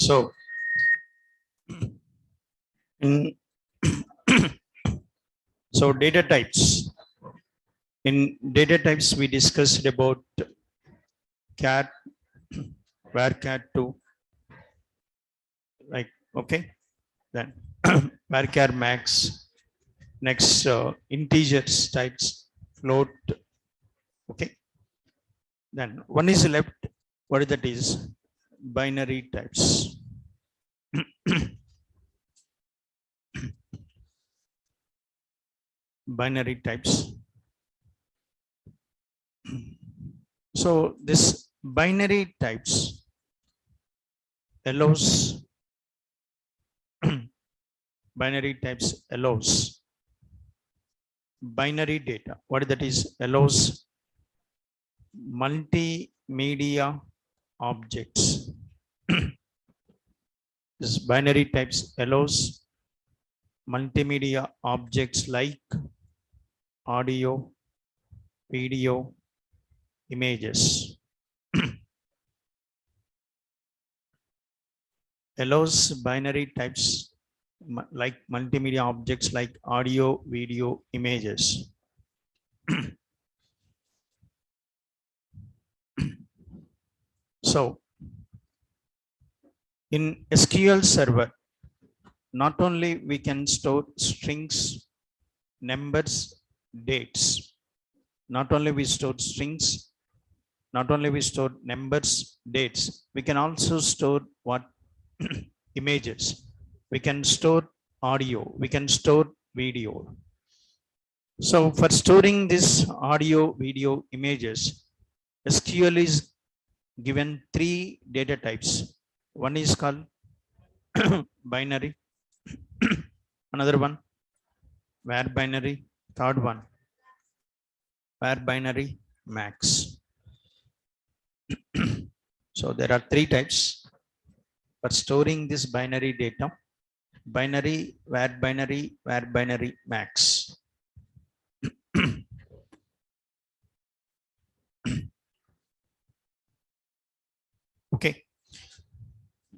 So in so data types. In data types, we discussed about cat, varchar 2, like okay, then varchar max. Next, integers types, float. Okay, then one is left. What is that is binary types. Binary types. So this binary types allows binary types allows binary data. What that is allows multimedia objects. This binary types allows multimedia objects like audio, video, images. Allows binary types like multimedia objects like audio, video, images. So in SQL Server, not only we can store strings, numbers, dates. Not only we store strings, not only we store numbers, dates. We can also store what? Images. We can store audio. We can store video. So for storing this audio, video, images, SQL is given 3 data types. One is called binary. Another one, var binary. Third one, var binary max. So there are 3 types for storing this binary data: binary, var binary, max. Okay.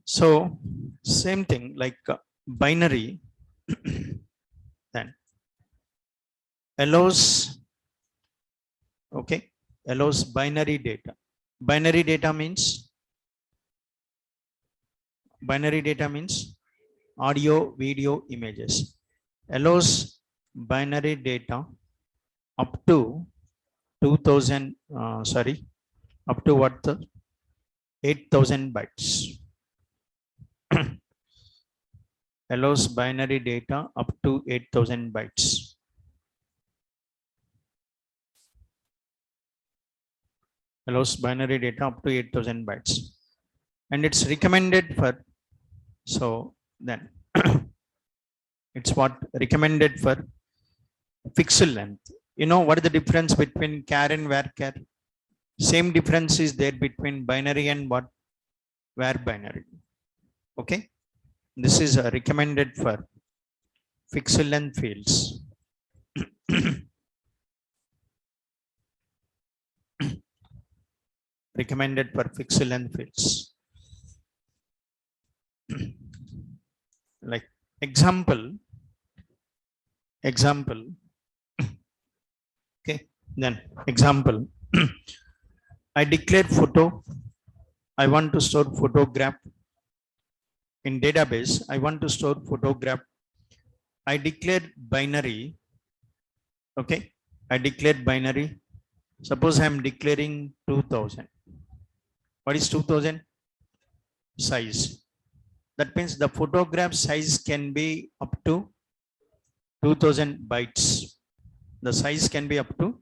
So same thing like binary then allows, okay, allows binary data. Binary data means audio, video, images. Allows binary data up to 2000 up to what, 8000 bytes. Allows binary data up to 8000 bytes. Allows binary data up to 8000 bytes. And it's recommended for, so then it's what recommended for pixel length. You know what is the difference between char and varchar? Same difference is there between binary and what? Var binary. Okay. This is recommended for pixel length fields. Recommended for pixel length fields. Like example. Okay, then example. I declare photo. I want to store photograph. In database, I want to store photograph. I declare binary. Okay, I declare binary. Suppose I am declaring 2000. What is 2000? Size. That means the photograph size can be up to 2000 bytes. The size can be up to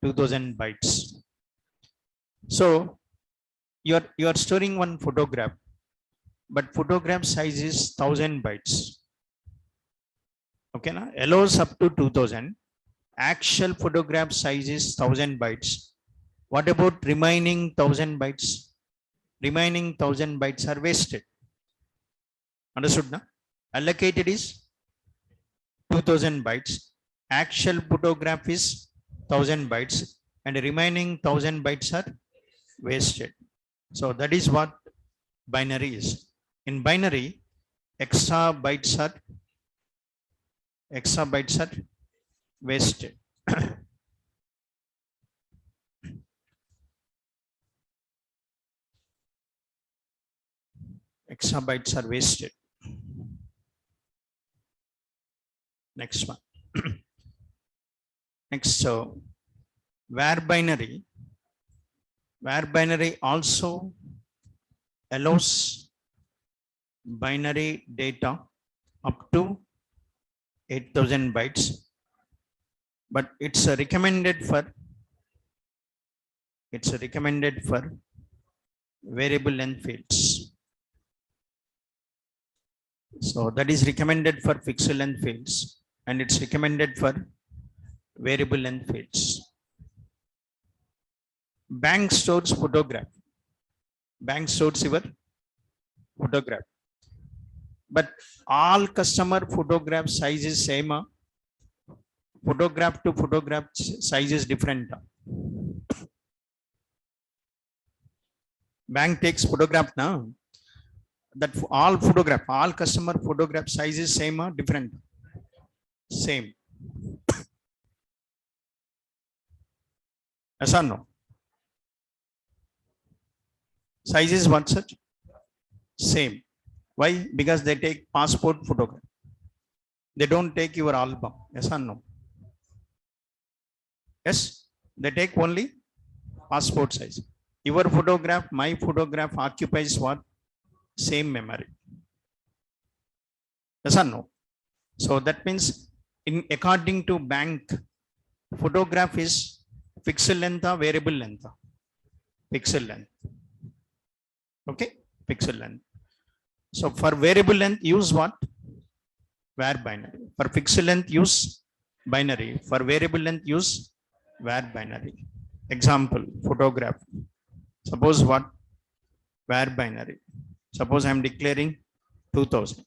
2000 bytes. So you are storing one photograph, but photograph size is 1000 bytes. Okay, na? Allows up to 2000. Actual photograph size is 1000 bytes. What about remaining 1000 bytes? Remaining 1000 bytes are wasted. Understood, na? Allocated is 2000 bytes. Actual photograph is 1000 bytes, and remaining 1000 bytes are wasted. So that is what binary is. In binary, exabytes are wasted. Exabytes are wasted. Next one. Next, so where binary also allows binary data up to 8,000 bytes, but it's recommended for variable length fields. So that is recommended for fixed length fields, and it's recommended for variable length fields. Bank stores photograph. Bank stores your photograph, but all customer photograph size is same. Photograph to photograph size is different. Bank takes photograph now. That all customer photograph size is same or different? Same. Yes or no? Size is what, such? Same. Why? Because they take passport photograph. They don't take your album. Yes or no? Yes, they take only passport size. Your photograph, my photograph occupies what? Same memory. Yes or no? So that means according to bank, photograph is fixed length or variable length? Pixel length. Okay, pixel length. So for variable length, use what? Var binary. For fixed length, use binary. For variable length, use var binary. Example, photograph. Suppose what? Var binary. Suppose I am declaring 2000.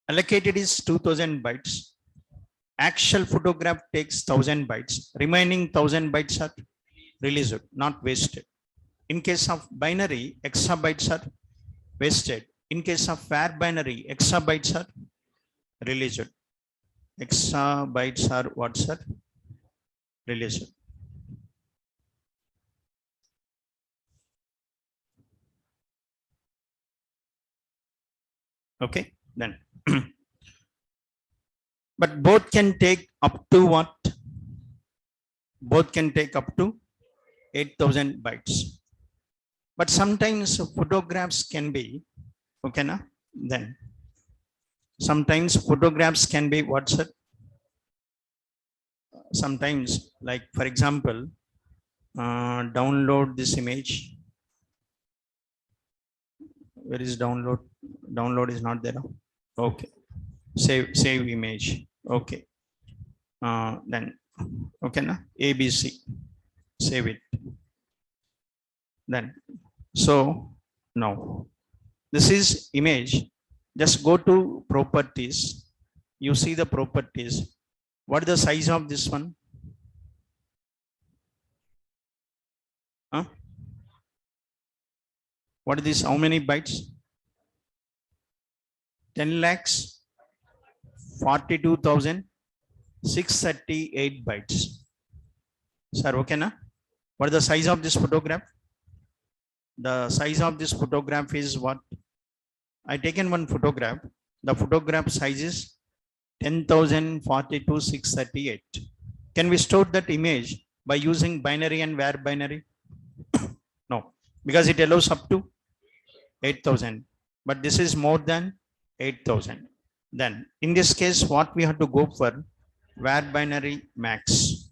Allocated is 2000 bytes. Actual photograph takes 1000 bytes. Remaining 1000 bytes are released, not wasted. In case of binary, exabytes are wasted. In case of var binary, exabytes are released. Exabytes are what, sir? Released. Okay, then. But both can take up to what? Both can take up to 8,000 bytes. But sometimes photographs can be, okay, na? Then sometimes photographs can be what, sir? Sometimes, like for example, download this image. Where is download? Download is not there. Okay. Save image. Okay. Then okay, na? ABC. Save it. Then so now this is image. Just go to properties. You see the properties. What is the size of this one? Huh? What is this? How many bytes? 10 lakhs 42,638 bytes. Sir, okay, na? What is the size of this photograph? The size of this photograph is what? I taken one photograph. The photograph size is 10,042,638. Can we store that image by using binary and var binary? No, because it allows up to 8,000. But this is more than 8,000. Then in this case, what we have to go for? Var binary max.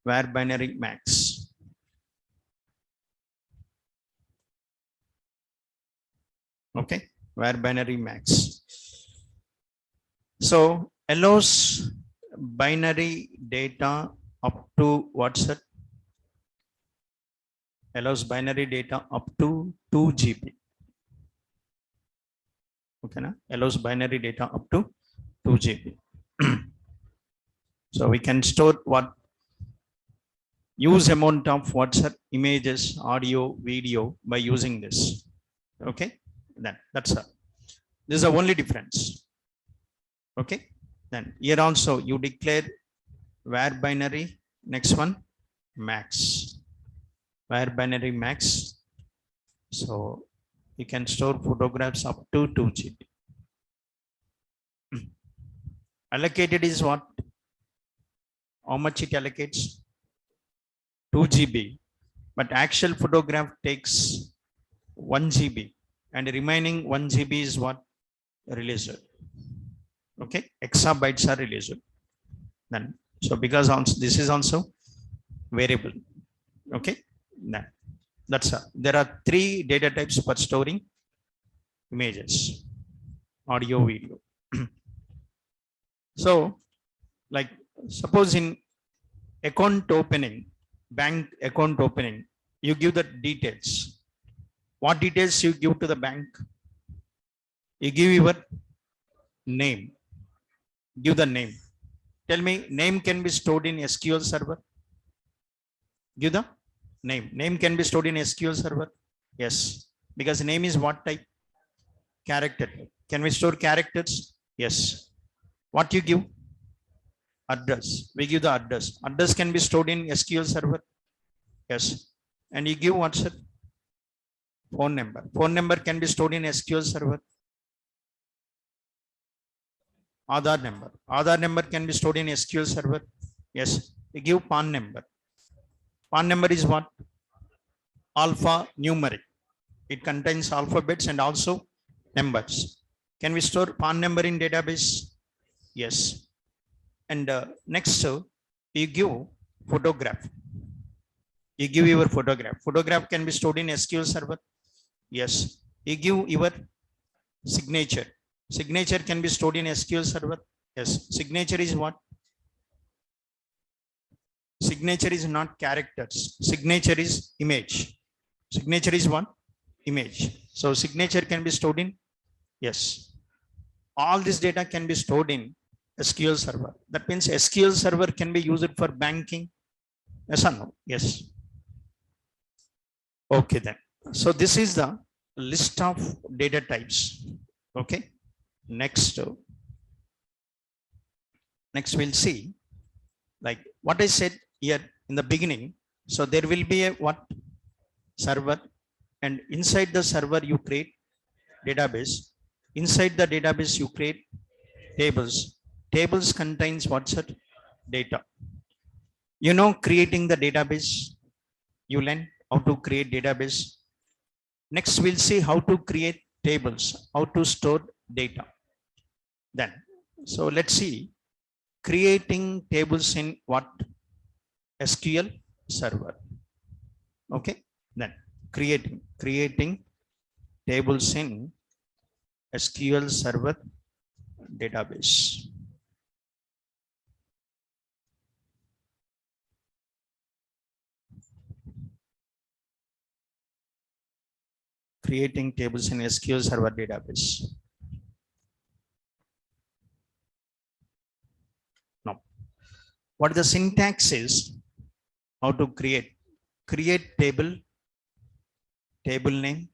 Var binary max. Okay, var binary max. So allows binary data up to what's that? Allows binary data up to 2 GB. Okay, na? Allows binary data up to 2 GB. So we can store what use amount of WhatsApp images, audio, video by using this. Okay, then that's a this is the only difference. Okay, then here also you declare where binary. Next one, max. Where binary max. So you can store photographs up to 2 GB. Allocated is what? How much it allocates? 2 GB. But actual photograph takes 1 GB. And remaining 1 GB is what? Released. Okay, exabytes are released. Then so because also this is also variable. Okay, then that's there are 3 data types for storing images, audio, video. So like suppose in account opening, bank account opening, you give the details. What details you give to the bank? You give your name. Give the name. Tell me, name can be stored in SQL server. Give the name. Name can be stored in SQL server. Yes, because name is what type? Character. Can we store characters? Yes. What you give? Address. We give the address. Address can be stored in SQL server. Yes. And you give what's it? Phone number. Phone number can be stored in SQL server. Aadhaar number. Aadhaar number can be stored in SQL server. Yes. You give PAN number. PAN number is what? Alphanumeric. It contains alphabets and also numbers. Can we store PAN number in database? Yes. And next, you give photograph. You give your photograph. Photograph can be stored in SQL server. Yes. You give your signature. Signature can be stored in SQL server. Yes. Signature is what? Signature is not characters. Signature is image. Signature is what? Image. So signature can be stored in. Yes. All this data can be stored in SQL server. That means SQL server can be used for banking. Yes or no? Yes. Okay then. So this is the list of data types. Okay. Next, we'll see like what I said here in the beginning. So there will be a what? Server, and inside the server you create database. Inside the database you create tables. Tables contains what's it? Data. You know, creating the database, you learn how to create database. Next, we'll see how to create tables, how to store data. Then, so let's see creating tables in what? SQL server. Okay. Then creating tables in SQL server database. Creating tables in SQL server database. Now, what the syntax is, how to create table, table name,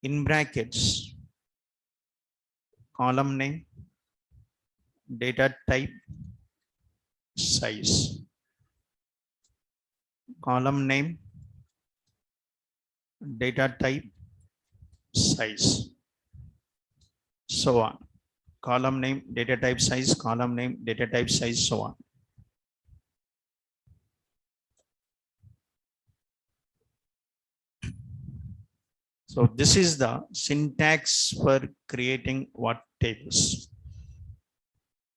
in brackets, column name, data type, size, column name, data type, size, so on. Column name, data type, size, column name, data type, size, so on. So this is the syntax for creating what tables.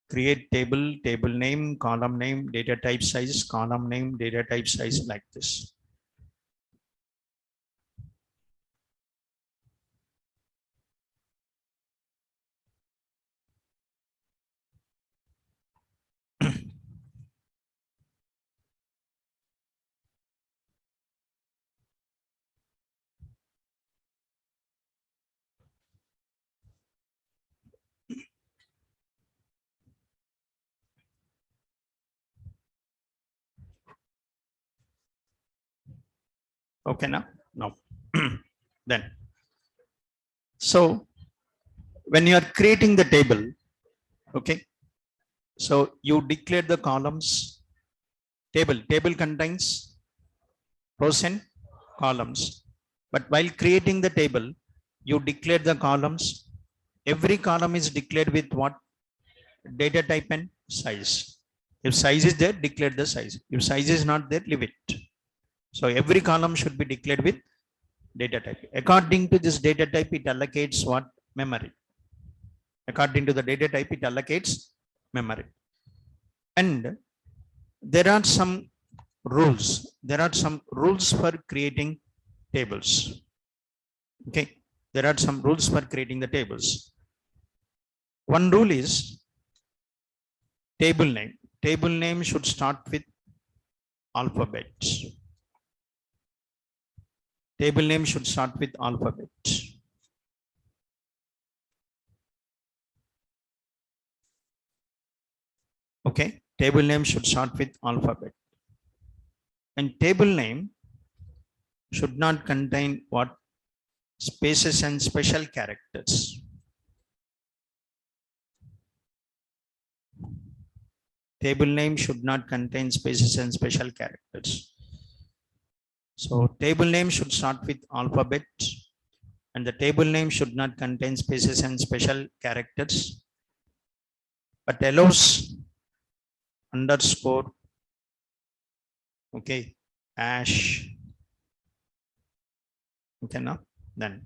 Create table, table name, column name, data type, size, column name, data type, size, like this. Okay, now? No. Then, so when you are creating the table, okay, so you declare the columns. Table contains rows and columns, but while creating the table, you declare the columns. Every column is declared with what? Data type and size. If size is there, declare the size. If size is not there, leave it. So every column should be declared with data type. According to this data type, it allocates what? Memory. According to the data type, it allocates memory. And there are some rules. There are some rules for creating tables. Okay. There are some rules for creating the tables. One rule is table name. Table name should start with alphabet. Table name should start with alphabet. Okay. Table name should start with alphabet. And table name should not contain what? Spaces and special characters. Table name should not contain spaces and special characters. So table name should start with alphabet, and the table name should not contain spaces and special characters, but allows underscore, okay, hash, okay, now then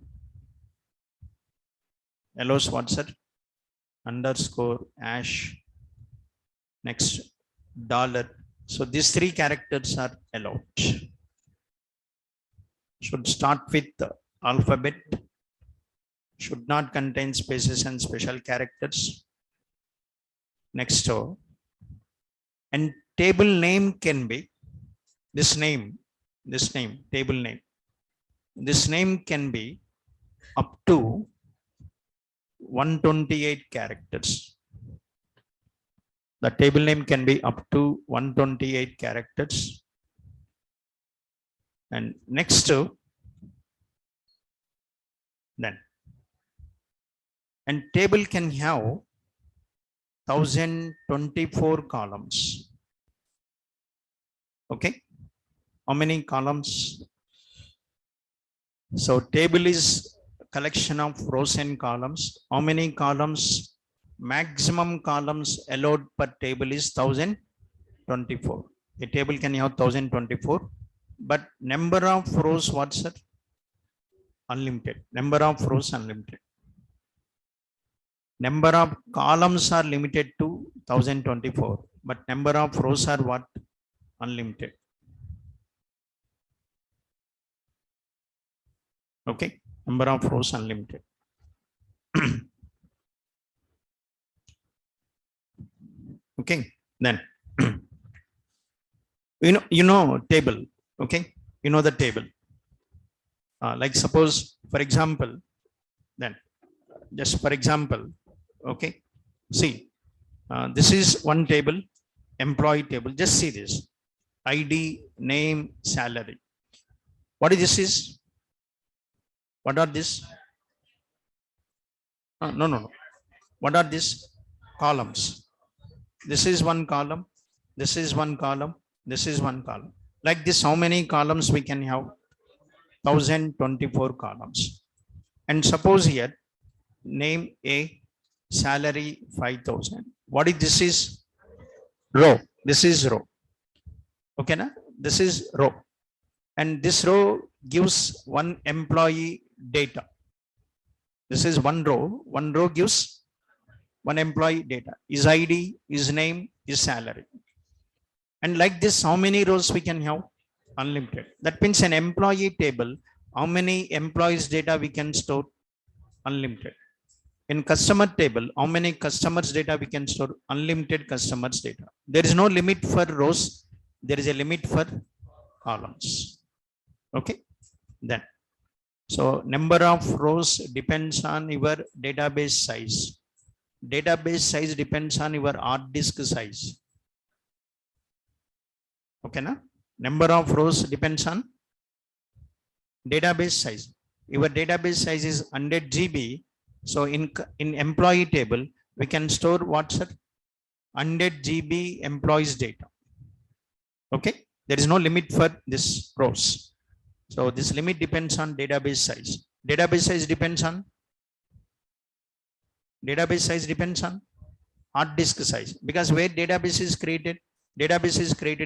allows what, sir? Underscore, hash, next dollar. So these three characters are allowed. Should start with the alphabet, should not contain spaces and special characters. Next, and table name can be this name, table name. This name can be up to 128 characters. The table name can be up to 128 characters. And next to then, and table can have 1024 columns. Okay. How many columns? So table is collection of rows and columns. How many columns? Maximum columns allowed per table is 1024. A table can have 1024, but number of rows, what's it? Unlimited. Number of rows unlimited. Number of columns are limited to 1024, but number of rows are what? Unlimited. Okay. Number of rows unlimited. Okay. Then you know table. Okay. You know the table. Like suppose, for example, then just for example, okay, see, this is one table, employee table. Just see this: ID, name, salary. What is this? What are this? No. What are these? Columns. This is one column. This is one column. This is one column. Like this, how many columns we can have? 1024 columns. And suppose here, name A, salary 5,000. What is this? Is row. This is row. Okay, na? This is row. And this row gives one employee data. This is one row. One row gives one employee data. His ID, his name, his salary. And like this, how many rows we can have? Unlimited. That means an employee table, how many employees data we can store? Unlimited. In customer table, how many customers data we can store? Unlimited customers data. There is no limit for rows. There is a limit for columns. Okay. Then, so number of rows depends on your database size. Database size depends on your hard disk size. Okay, na? Number of rows depends on database size. Your database size is 100 GB. So in employee table, we can store what's it? 100 GB employees data. Okay. There is no limit for this rows. So this limit depends on database size. Database size depends on hard disk size, because where database is created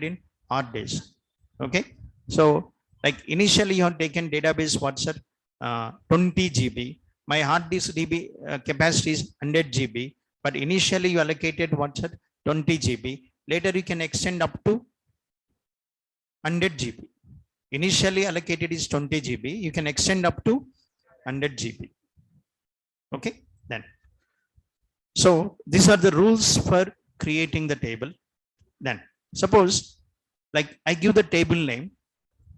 in hard disk. Okay. So like initially you have taken database what's it? 20 GB. My hard disk DB capacity is 100 GB, but initially you allocated what's it? 20 GB. Later you can extend up to 100 GB. Initially allocated is 20 GB. You can extend up to 100 GB. Okay. Then, so these are the rules for creating the table. Then suppose like I give the table name.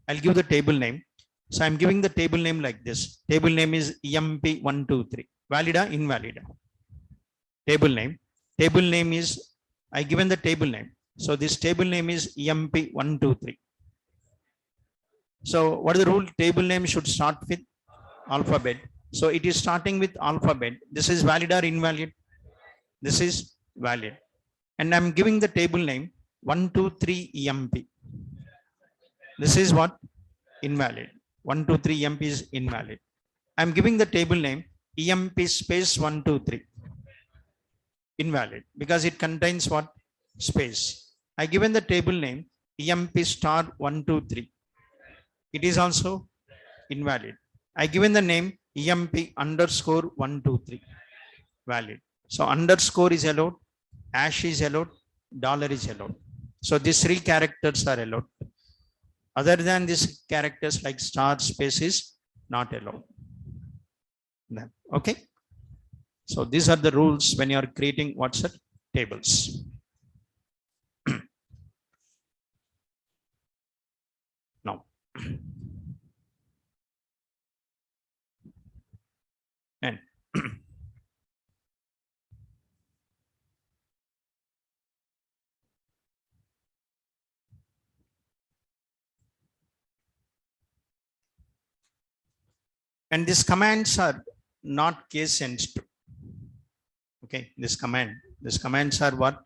I'll give the table name. So I'm giving the table name like this. Table name is EMP123. Valid or invalid? Table name. Table name is, I given the table name. So this table name is EMP123. So what is the rule? Table name should start with alphabet. So it is starting with alphabet. This is valid or invalid? This is valid. And I'm giving the table name 123 EMP. This is what? Invalid. 123 EMP is invalid. I'm giving the table name EMP space 123. Invalid, because it contains what? Space. I given the table name EMP star 123. It is also invalid. I given the name EMP underscore 123. Valid. So underscore is allowed, hash is allowed, dollar is allowed. So these three characters are allowed. Other than these characters like star, space is not allowed. Okay. So these are the rules when you are creating what's it? Tables. Now, and and these commands are not case sensitive. Okay, these commands are what?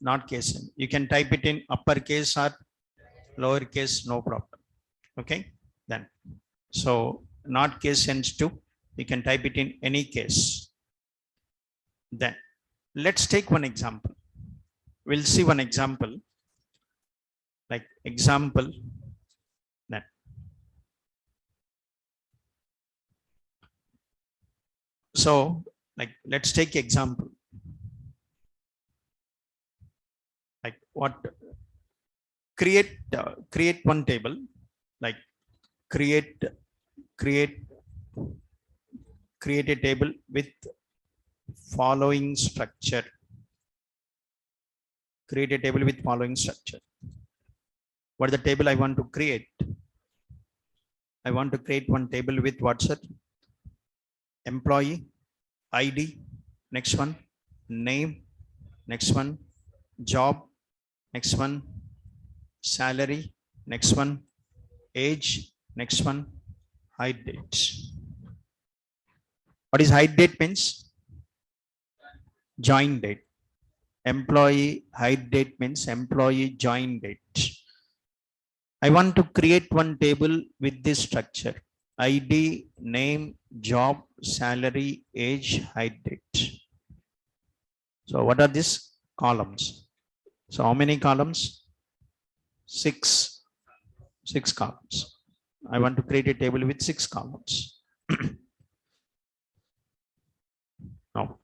Not case sensitive. You can type it in uppercase or lowercase, no problem. Okay, then so not case sensitive. You can type it in any case. Then let's take one example. We'll see one example. Like example. Then so like let's take example. Like what? Create one table. Like create a table with following structure. Create a table with following structure. What is the table I want to create? I want to create one table with what's it? Employee ID, next one, name, next one, job, next one, salary, next one, age, next one, height date. What is height date means? Join date. Employee height date means employee join date. I want to create one table with this structure. ID, name, job, salary, age, height date. So what are these columns? So how many columns? 6 columns. I want to create a table with 6 columns. Now,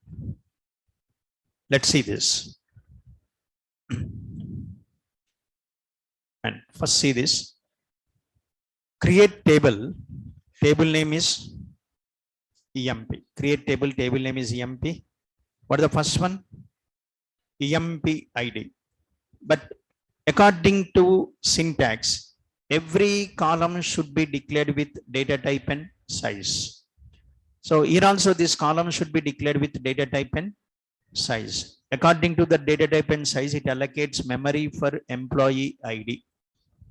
let's see this. And first see this. Create table. Table name is EMP. Create table. Table name is EMP. What is the first one? EMP ID. But according to syntax, every column should be declared with data type and size. So here also this column should be declared with data type and size. According to the data type and size, it allocates memory for employee ID.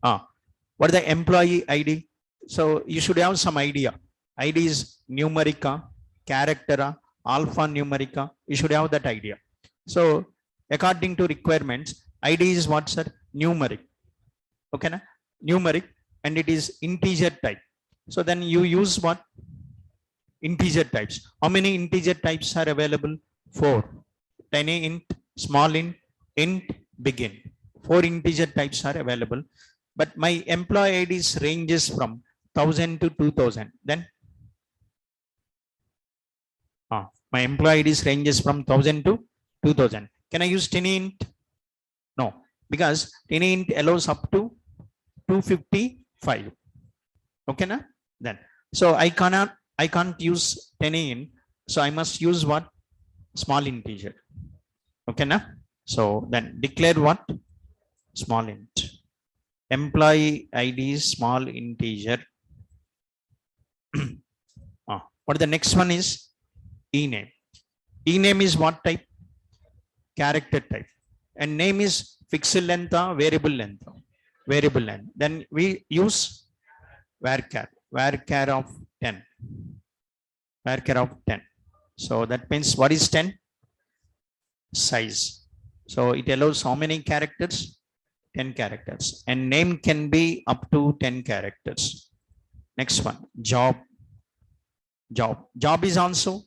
What is the employee ID? So you should have some idea. ID is numerica, character, alphanumerica. You should have that idea. So according to requirements, ID is what, sir? Numeric. Okay, na? Numeric, and it is integer type. So then you use what? Integer types. How many integer types are available? 4. Tiny int, small int, big int. 4 integer types are available. But my employee IDs ranges from 1000 to 2000. Then my employee IDs ranges from 1000 to 2000. Can I use tiny int? No, because tiny int allows up to 255. Okay, na? Then so I can't use tiny int, so I must use what? Small integer. Okay, na? So then declare what? Small int. Employee ID small integer. What the next one is? Ename. Ename is what type? Character type. And name is fixed length or variable length? Variable length. Then we use varchar. Varchar of 10. Varchar of 10. So that means what is 10? Size. So it allows how many characters? 10 characters. And name can be up to 10 characters. Next one, job. Job is also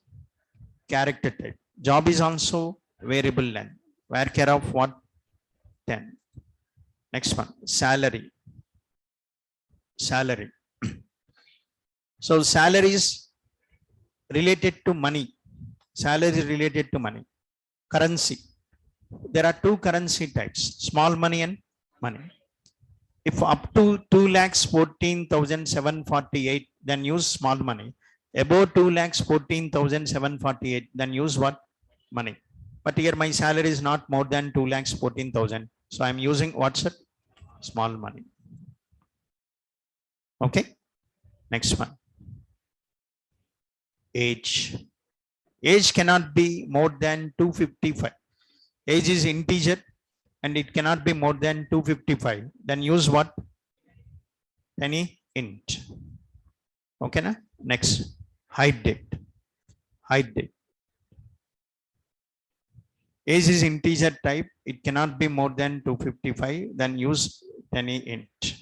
character type. Job is also variable length. Varchar of what? 10. Next one, salary. So salary is related to money. Salary is related to money. Currency. There are 2 currency types, small money and money. If up to 2,14,748, then use small money. Above 2,14,748, then use what? Money. But here my salary is not more than 2,14,000. So I'm using what's it? Small money. Okay. Next one. Age. Age cannot be more than 255. Age is integer and it cannot be more than 255. Then use what? Any int. Okay, na? Next, hide date. Age is integer type. It cannot be more than 255. Then use any int.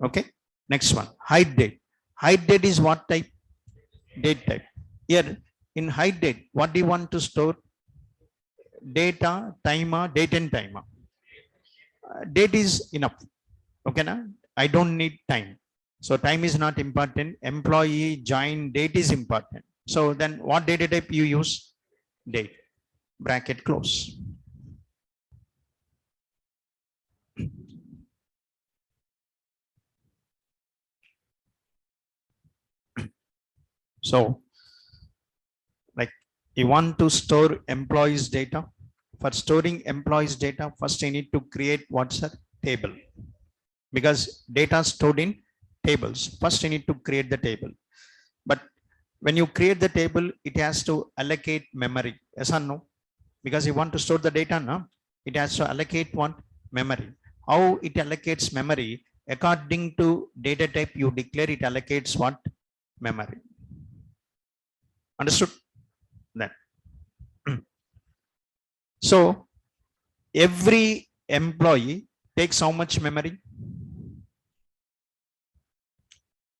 Okay. Next one, hide date. Hide date is what type? Date type. Here in hide date, what do you want to store? Data, timer, date and timer. Date is enough. Okay, na? I don't need time. So time is not important. Employee join date is important. So then what data type you use? Date. Bracket close. So like you want to store employees data. For storing employees data, first you need to create what's a table, because data stored in tables. First you need to create the table. But when you create the table, it has to allocate memory. Yes or no? Because you want to store the data, no? It has to allocate what? Memory. How it allocates memory? According to data type you declare, it allocates what? Memory. Understood? Then. So every employee takes how much memory?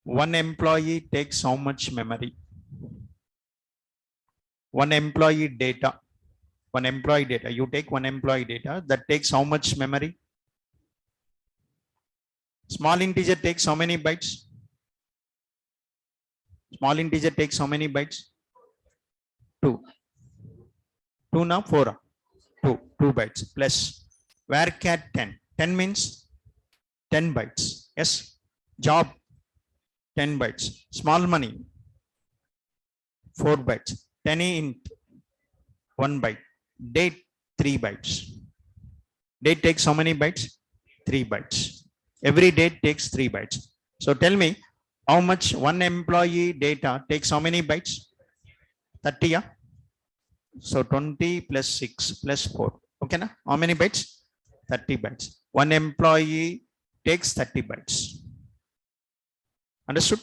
One employee takes how much memory? One employee data. One employee data. You take one employee data, that takes how much memory? Small integer takes how many bytes? Small integer takes how many bytes? 2. 2 now 4. 2 bytes plus varchar 10. 10 means 10 bytes. Yes. Job 10 bytes. Small money 4 bytes. Tiny int 1 byte. Date 3 bytes. Date takes how many bytes? 3 bytes. Every date takes 3 bytes. So tell me how much one employee data takes how many bytes? 30. Yeah? So 20 plus 6 plus 4. Okay, na? How many bytes? 30 bytes. One employee takes 30 bytes. Understood?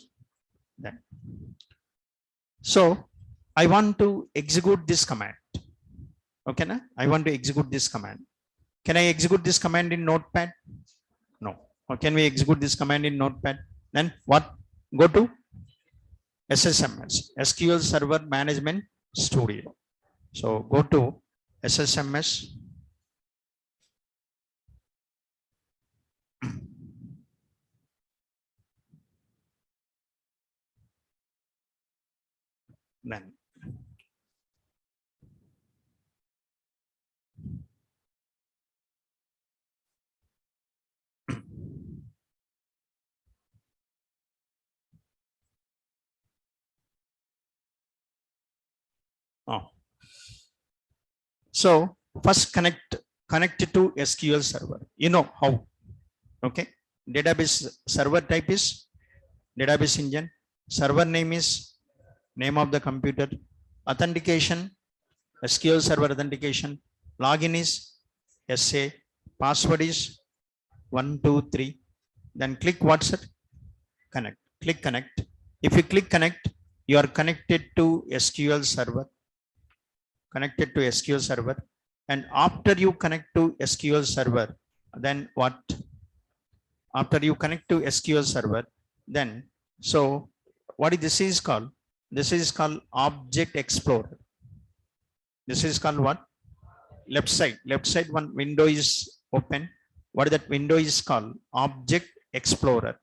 Then. So I want to execute this command. Okay, na? I want to execute this command. Can I execute this command in Notepad? No. Or can we execute this command in Notepad? Then what? Go to SSMS, SQL Server Management Studio. So go to SSMS. Then oh. So first connect to SQL Server. You know how? Okay. Database server type is database engine. Server name is name of the computer. Authentication, SQL Server authentication. Login is SA. Password is 123. Then click what's it? Connect. Click connect. If you click connect, you are connected to SQL Server. Connected to SQL Server. And after you connect to SQL Server, then what? After you connect to SQL Server, then so what is this is called? This is called Object Explorer. This is called what? Left side one window is open. What that window is called? Object Explorer.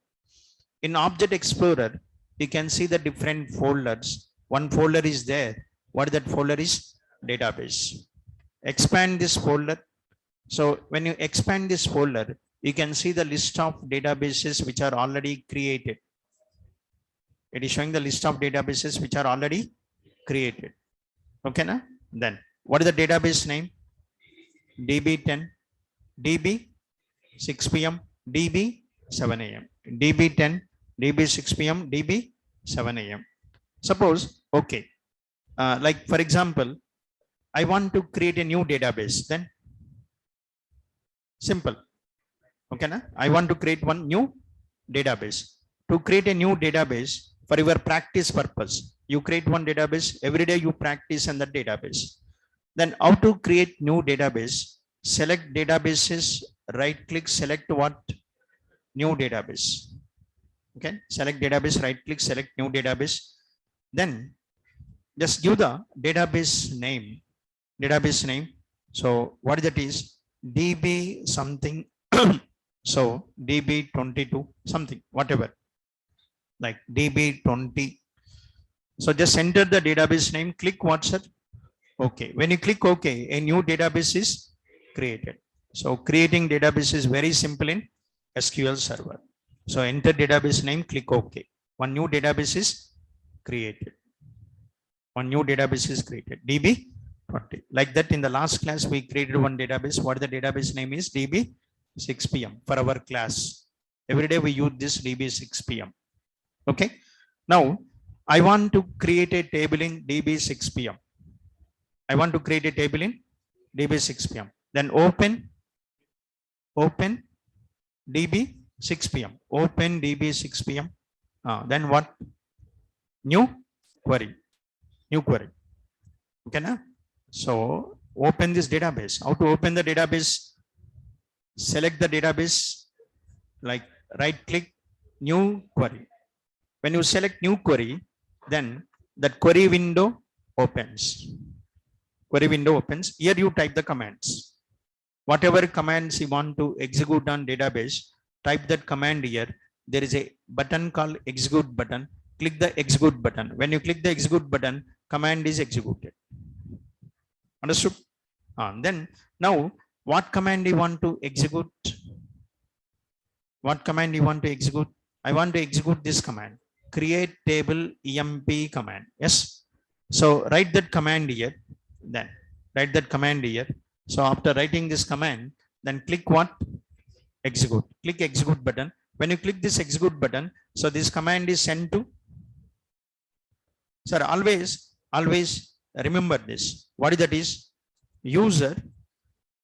In Object Explorer, you can see the different folders. One folder is there. What that folder is? Database. Expand this folder. So when you expand this folder, you can see the list of databases which are already created. It is showing the list of databases which are already created. Okay, na? Then what is the database name? DB10, DB 6 p.m., DB 7 a.m., DB10, DB 6 p.m., DB 7 a.m. Suppose, okay, like for example, I want to create a new database. Then simple. Okay, na? I want to create one new database. To create a new database for your practice purpose, you create one database. Every day you practice in the database. Then how to create new database? Select databases, right click, select what? New database. Okay, select database, right click, select new database. Then just give the database name. Database name. So what that is? DB something. So DB22 something, whatever. Like DB20. So just enter the database name. Click what's it? Okay. When you click OK, a new database is created. So creating database is very simple in SQL Server. So enter database name, click OK. One new database is created. One new database is created. DB20. Like that in the last class, we created one database. What the database name is? DB 6 p.m. for our class. Every day we use this DB 6 p.m. Okay. Now I want to create a table in DB 6 p.m. I want to create a table in DB 6 p.m. Then open DB 6 p.m. Open DB 6 p.m. Then what? New query. New query. Okay, na? So open this database. How to open the database? Select the database, like right click, new query. When you select new query, then that query window opens. Query window opens. Here you type the commands. Whatever commands you want to execute on database, type that command here. There is a button called execute button. Click the execute button. When you click the execute button, command is executed. Understood? Then now what command you want to execute? What command you want to execute? I want to execute this command. Create table emp command. Yes. So write that command here. Then write that command here. So after writing this command, then click what? Execute. Click execute button. When you click this execute button, so this command is sent to. Sir, always remember this. What is that is? User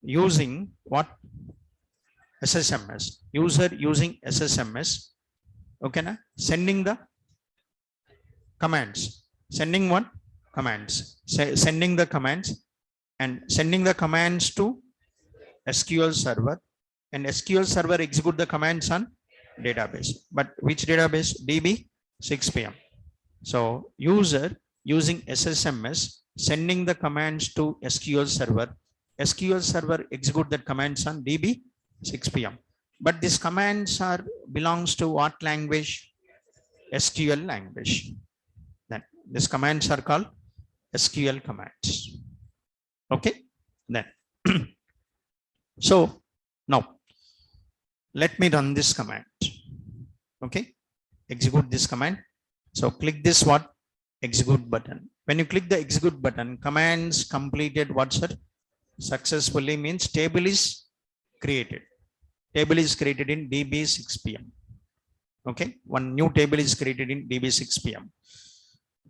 using what? SSMS. User using SSMS. Okay, na? Sending the commands. Sending what? Commands. Sending the commands and sending the commands to SQL server, and SQL server execute the commands on database. But which database? DB 6PM. So user using SSMS sending the commands to SQL server. SQL server execute that commands on DB 6PM. But these commands are belongs to what language? SQL language. Then these commands are called SQL commands. Okay. Then so now let me run this command. Okay. Execute this command. So click this what? Execute button. When you click the execute button, commands completed what, sir? Successfully means table is created. Table is created in DB 6PM. Okay. One new table is created in DB 6PM.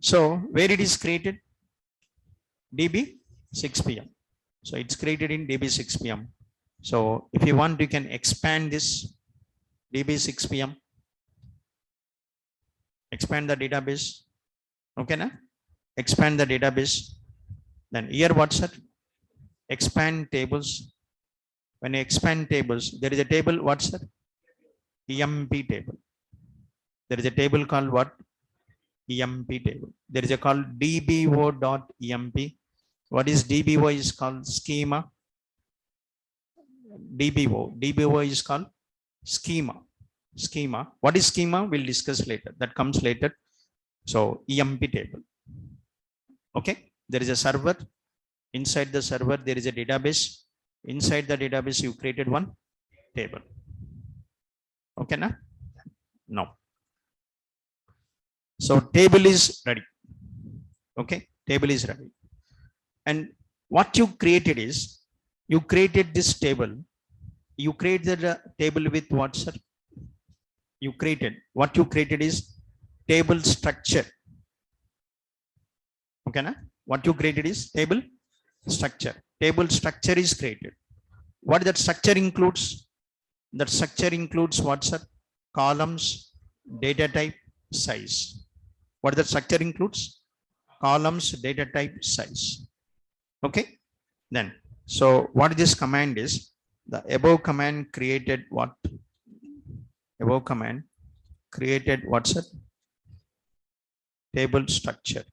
So where it is created? DB 6PM. So it's created in DB 6PM. So if you want, you can expand this DB 6PM. Expand the database. Okay, na? Expand the database. Then here what's that? Expand tables. When you expand tables, there is a table, what's that? EMP table. There is a table called what? EMP table. There is a called DBO.EMP. What is DBO is called schema. DBO is called schema. Schema. What is schema? We'll discuss later. That comes later. So EMP table. Okay. There is a server. Inside the server, there is a database. Inside the database, you created one table. Okay, na? No. So table is ready. Okay. Table is ready. And what you created is, you created this table. You created a table with what, sir? You created. What you created is table structure. Okay, na? What you created is table structure. Table structure is created. What that structure includes? That structure includes what, sir? Columns, data type, size. What that structure includes? Columns, data type, size. Okay. Then, so what this command is? The above command created what? Above command created what's it? Table structure.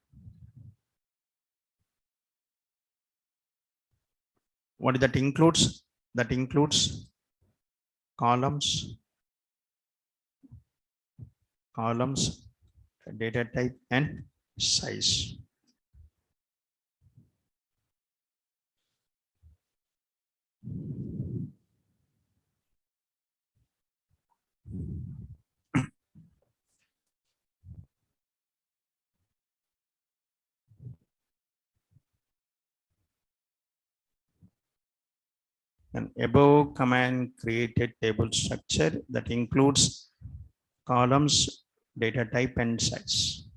What that includes? That includes columns, data type, and size. And above command created table structure that includes columns, data type, and size.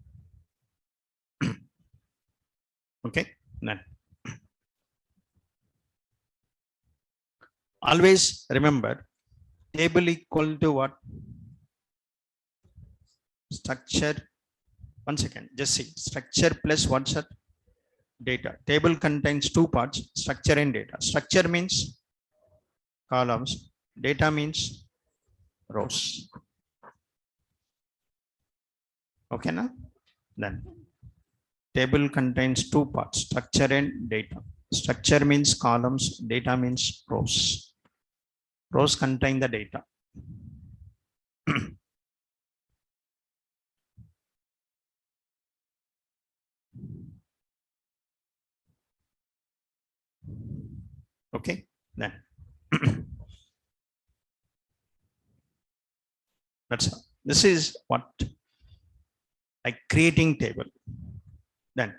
Okay. Then always remember, table equal to what? Structure. One second, just see. Structure plus what's that? Data. Table contains two parts, structure and data. Structure means columns, data means rows. Okay, na? Then table contains two parts, structure and data. Structure means columns, data means rows. Rows contain the data. Okay, then that's all. This is what like creating table. Then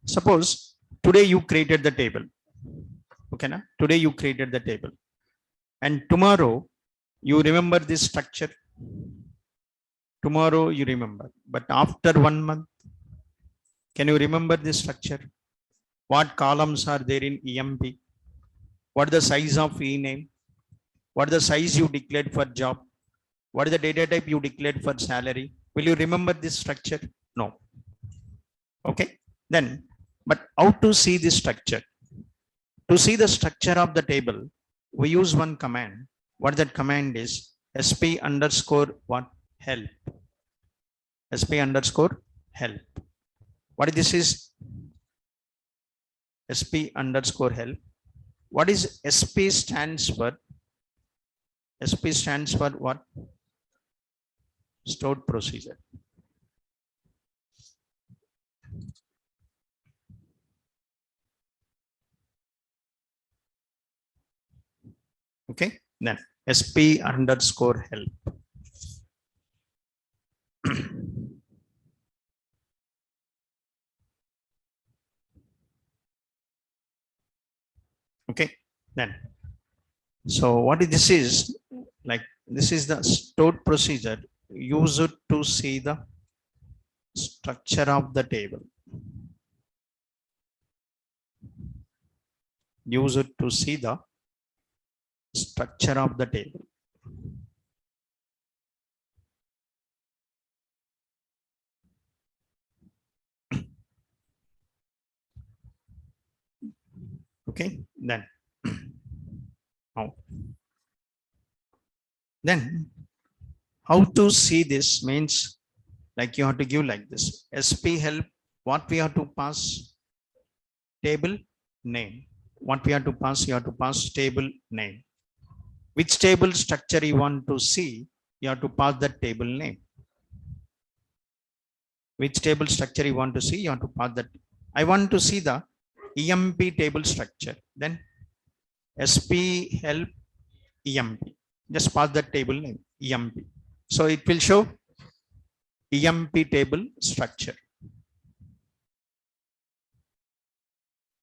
suppose today you created the table. Okay, na? Today you created the table, and tomorrow you remember this structure. Tomorrow you remember, but after 1 month, can you remember this structure? What columns are there in EMP? What the size of e name? What the size you declared for job? What is the data type you declared for salary? Will you remember this structure? No. Okay. Then, but how to see this structure? To see the structure of the table, we use one command. What that command is? sp underscore what? Help. sp underscore help. What this is? sp underscore help. What is sp stands for? sp stands for what? Stored procedure. Okay, then sp underscore help. Okay, then so what this is, like this is the stored procedure used to see the structure of the table, used to see the structure of the table. Okay, then now then how to see this means, like you have to give like this sp help. What we have to pass? Table name. What we have to pass? You have to pass table name. Which table structure you want to see? You have to pass that table name. Which table structure you want to see? You have to pass that. I want to see the emp table structure. Then sp help emp. Just pass that table name emp. So it will show emp table structure.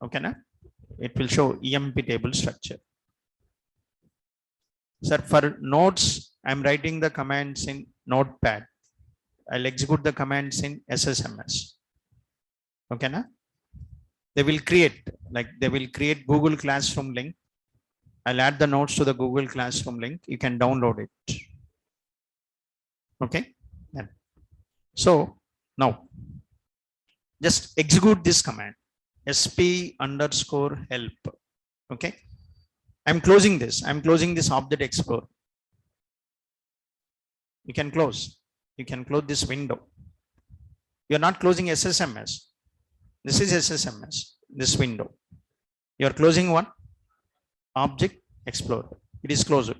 Okay, na? It will show emp table structure. Sir, for notes, I'm writing the commands in Notepad. I'll execute the commands in SSMS. Okay, na? They will create Google Classroom link. I'll add the notes to the Google Classroom link. You can download it. Okay. Then. So now just execute this command sp underscore help. Okay. I'm closing this. I'm closing this Object Explorer. You can close. You can close this window. You're not closing SSMS. This is SSMS. This window. You're closing what? Object Explorer. It is closed.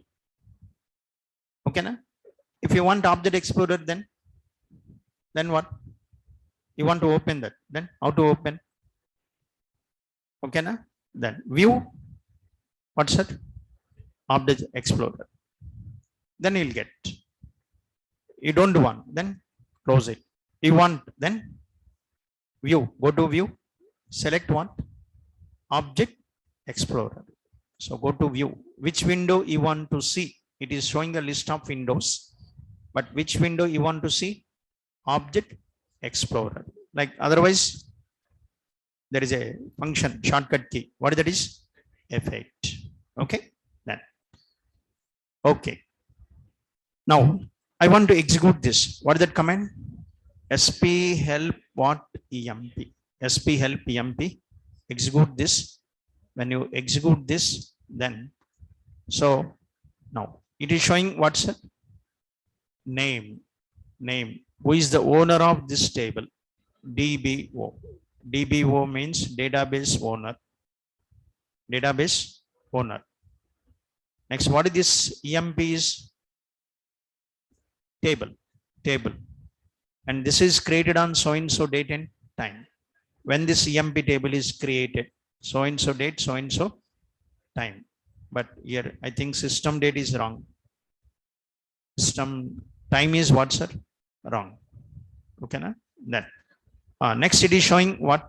Okay, na? If you want Object Explorer, then what? You want to open that. Then how to open? Okay, na? Then view. What's that? Object Explorer. Then you'll get. You don't want, then close it. You want, then view. Go to view. Select what? Object Explorer. So go to view. Which window you want to see? It is showing a list of windows. But which window you want to see? Object Explorer. Like otherwise, there is a function shortcut key. What that is? F8. Okay. Then. Okay. Now I want to execute this. What is that command? sp help what? Emp. sp help emp. Execute this. When you execute this, then so now it is showing what's it? Name. Who is the owner of this table? DBO. DBO means database owner. Database owner. Next, what is this? EMP is table. And this is created on so and so date and time. When this EMP table is created, so and so date, so and so time. But here I think system date is wrong. System time is what, sir? Wrong. Okay, na? Then next it is showing what?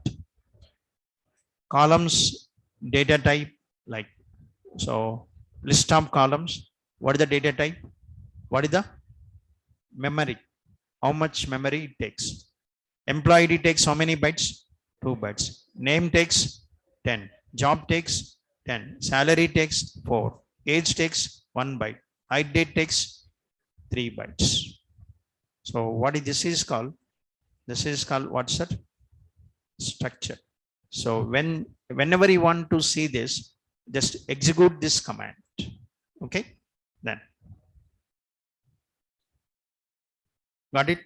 Columns data type, like so list of columns. What is the data type? What is the memory? How much memory it takes? Employee ID takes how many bytes? 2 bytes. Name takes 10. Job takes 10. Salary takes 4. Age takes 1 byte. Height date takes 3 bytes. So what is this is called? This is called what's that? Structure. So whenever you want to see this, just execute this command. Okay, then got it.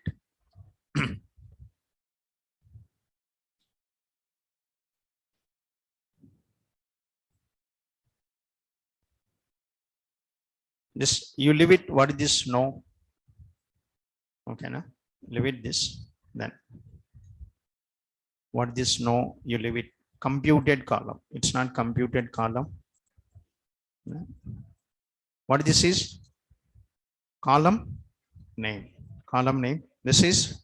This you leave it. What is this? No. Okay, now leave it this. Then what this? No, you leave it. Computed column. It's not computed column. What this is? Column name. Column name. This is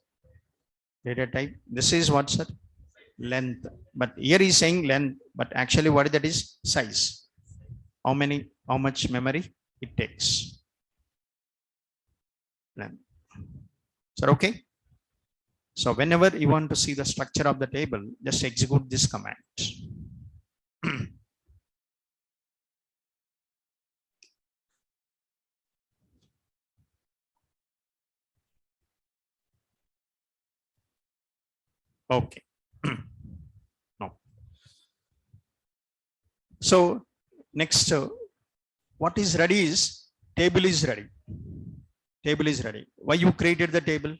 data type. This is what's that? Length. But here is saying length. But actually, what that is? Size. How much memory it takes. Length. So okay. So whenever you want to see the structure of the table, just execute this command. Okay. No. So next, what is ready is table is ready. Table is ready. Why you created the table?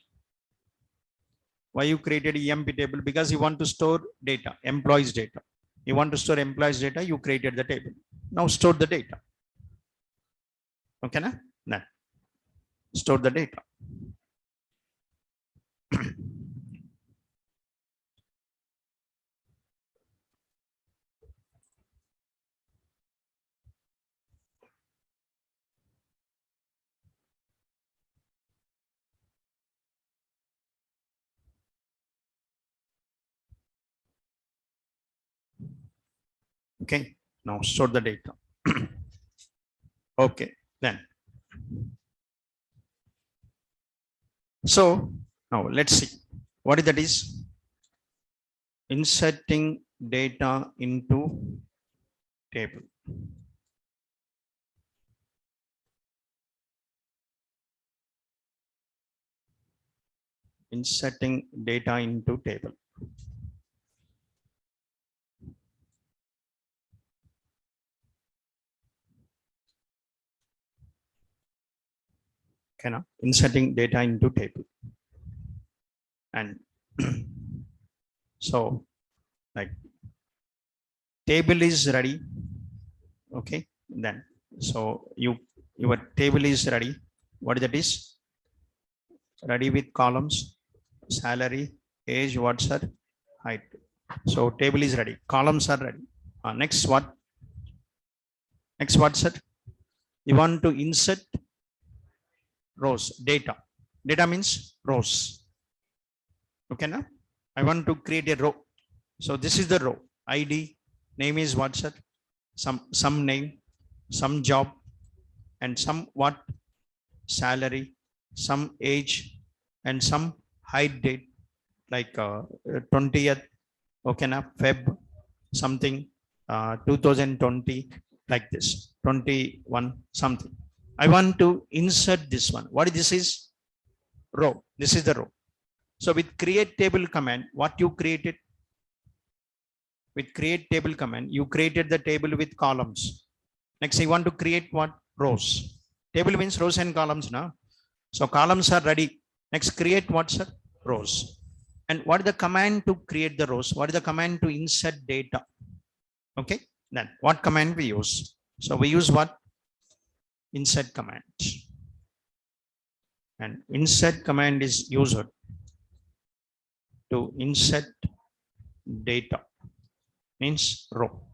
Why you created EMP table? Because you want to store data, employees data. You want to store employees data, you created the table. Now store the data. Okay, na? Nah. Store the data. Okay, now store the data. Okay, then. So now let's see what is that is. Inserting data into table. Inserting data into table. Okay, now inserting data into table. And so like table is ready. Okay, then so your table is ready. What that is? Ready with columns, salary, age, what's her height. So table is ready. Columns are ready. Next what? Next what's it? You want to insert rows, data. Data means rows. Okay, now I want to create a row. So this is the row. ID, name is what's it? Some name, some job, and some what? Salary, some age, and some height date, like 20th, okay, now Feb, something 2020, like this, 21, something. I want to insert this one. What this is? Row. This is the row. So with create table command, what you created? With create table command, you created the table with columns. Next, you want to create what? Rows. Table means rows and columns now. So columns are ready. Next, create what's that? Rows. And what is the command to create the rows? What is the command to insert data? Okay, then what command we use? So we use what? Insert command. And insert command is used to insert data, means row.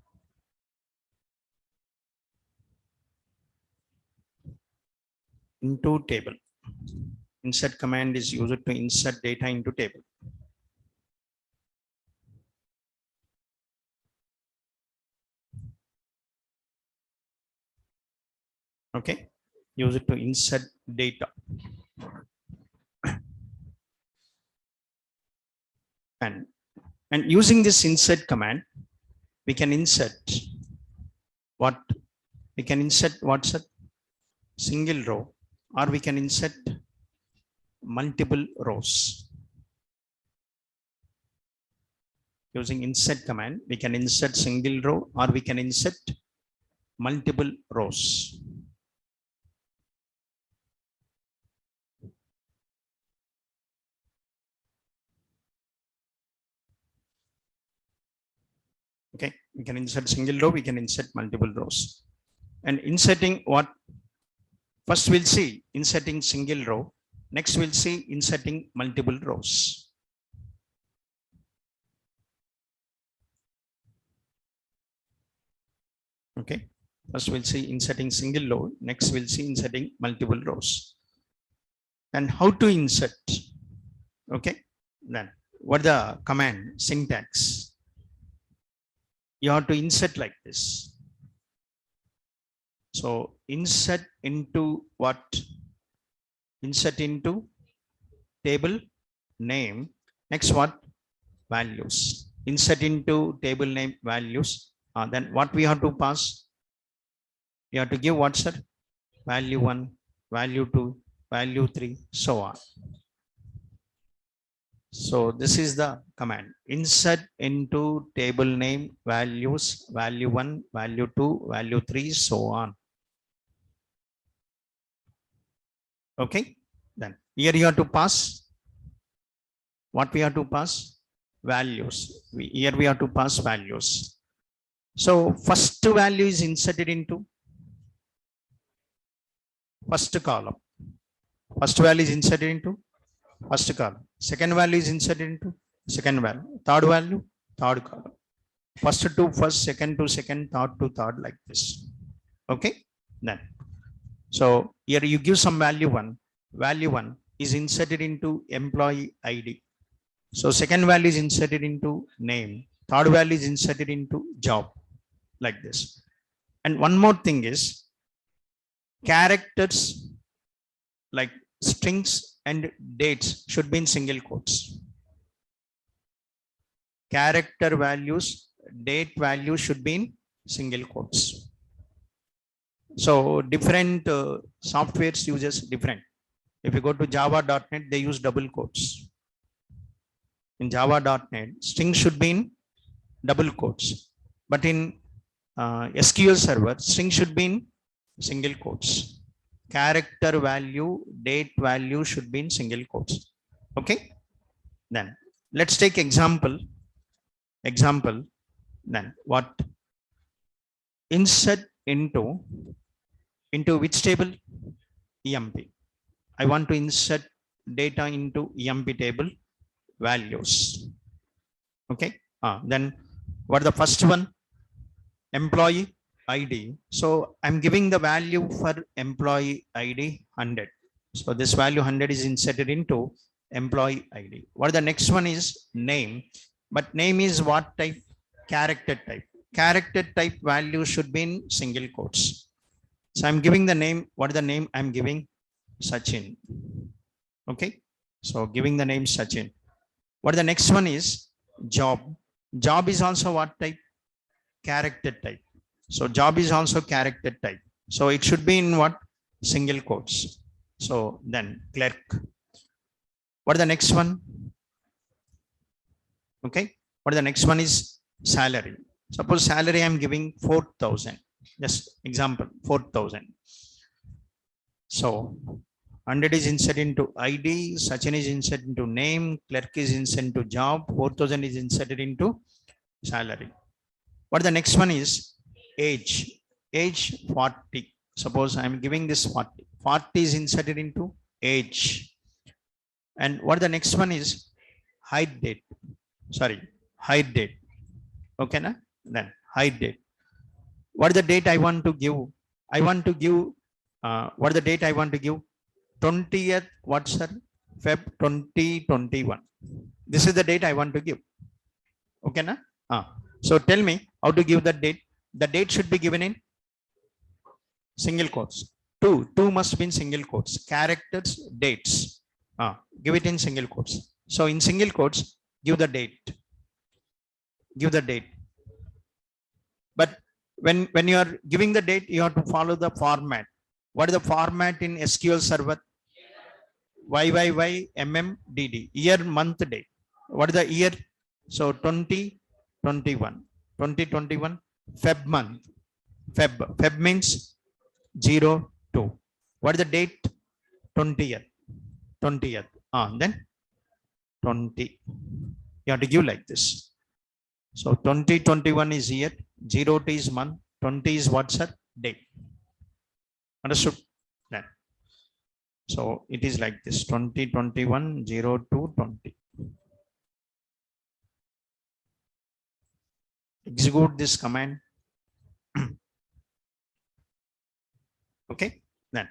Into table. Insert command is used to insert data into table. Okay, use it to insert data. And using this insert command, we can insert what? We can insert what's a single row or we can insert multiple rows. Using insert command, we can insert single row or we can insert multiple rows. Okay, we can insert single row, we can insert multiple rows. And inserting what? First we'll see inserting single row. Next we'll see inserting multiple rows. Okay, first we'll see inserting single row. Next we'll see inserting multiple rows. And how to insert? Okay, then what the command syntax? You have to insert like this. So insert into what? Insert into table name. Next what? Values. Insert into table name values. Then what we have to pass? You have to give what, sir? Value 1, value 2, value 3, so on. So this is the command. Insert into table name values, value 1, value 2, value 3, so on. Okay, then here you have to pass. What we have to pass? Values. Here we have to pass values. So first value is inserted into first column. First value is inserted into first column. Second value is inserted into second value. Third value, third column. First to first, second to second, third to third, like this. Okay, then. So here you give some value 1. Value 1 is inserted into employee ID. So second value is inserted into name. Third value is inserted into job, like this. And one more thing is characters like strings and dates should be in single quotes. Character values, date values should be in single quotes. So different softwares uses different. If you go to java.net, they use double quotes. In java.net, string should be in double quotes. But in SQL Server, string should be in single quotes. Character value, date value should be in single quotes. Okay. Then let's take example. Then what? Insert into which table? EMP. I want to insert data into EMP table values. Okay. Then what the first one? Employee ID. So I'm giving the value for employee ID 100. So this value 100 is inserted into employee ID. What the next one is? Name. But name is what type? Character type. Character type value should be in single quotes. So I'm giving the name. What is the name I'm giving? Sachin. Okay. So giving the name Sachin. What the next one is? Job. Job is also what type? Character type. So job is also character type. So it should be in what? Single quotes. So then clerk. What is the next one? Okay. What the next one is? Salary. Suppose salary I'm giving 4,000. Just example 4,000. So 100 is inserted into ID, Sachin is inserted into name, clerk is inserted into job, 4,000 is inserted into salary. What the next one is? Age. Age 40. Suppose I'm giving this 40. 40 is inserted into age. And what the next one is? Hide date. Sorry, hide date. Okay, na? Then hide date. What is the date I want to give? I want to give, what is the date I want to give? 20th, what, sir? Feb 2021. This is the date I want to give. Okay, na? So tell me how to give the date. The date should be given in single quotes. Two must be in single quotes. Characters, dates. Give it in single quotes. So in single quotes, give the date. Give the date. But when you are giving the date, you have to follow the format. What is the format in SQL Server? YYYMMDD. Year, month, day. What is the year? So 2021. 2021 Feb month. Feb means 02. What is the date? 20th. 20th. Then 20. You have to give like this. So 2021 is year, 02 is month, 20 is what, sir? Day. Understood? Then. So it is like this, 2021 02 20. Execute this command. Okay, then.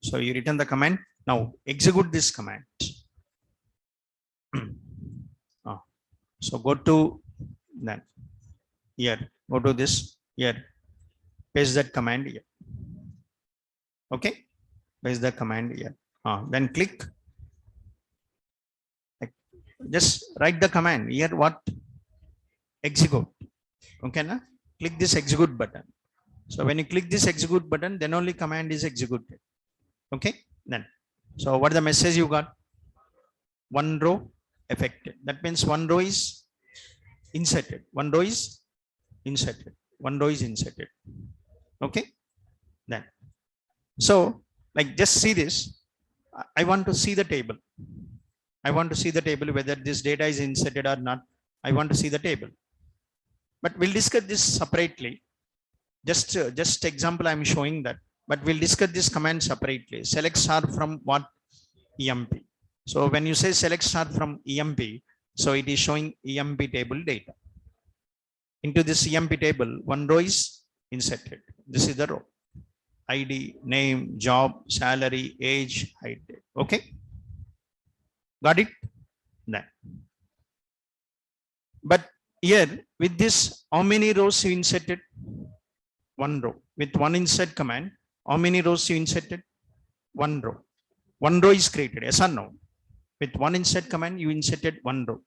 So you return the command. Now execute this command. So go to then here, go to this here, paste that command here. Okay, paste the command here. Then click. Just write the command here. What? Execute. Okay, na? Click this execute button. So when you click this execute button, then only command is executed. Okay, then. So what is the message you got? One row affected. That means one row is inserted. One row is inserted. One row is inserted. Okay, then. So like just see this. I want to see the table. I want to see the table whether this data is inserted or not. I want to see the table. But we'll discuss this separately. Just example I'm showing that. But we'll discuss this command separately. Select star from what? EMP. So when you say select star from EMP, so it is showing EMP table data. Into this EMP table, one row is inserted. This is the row. ID, name, job, salary, age, height. Okay. Got it? Then. But here with this, how many rows you inserted? One row. With one insert command, how many rows you inserted? One row. One row is created. Yes or no? With one insert command, you inserted one row.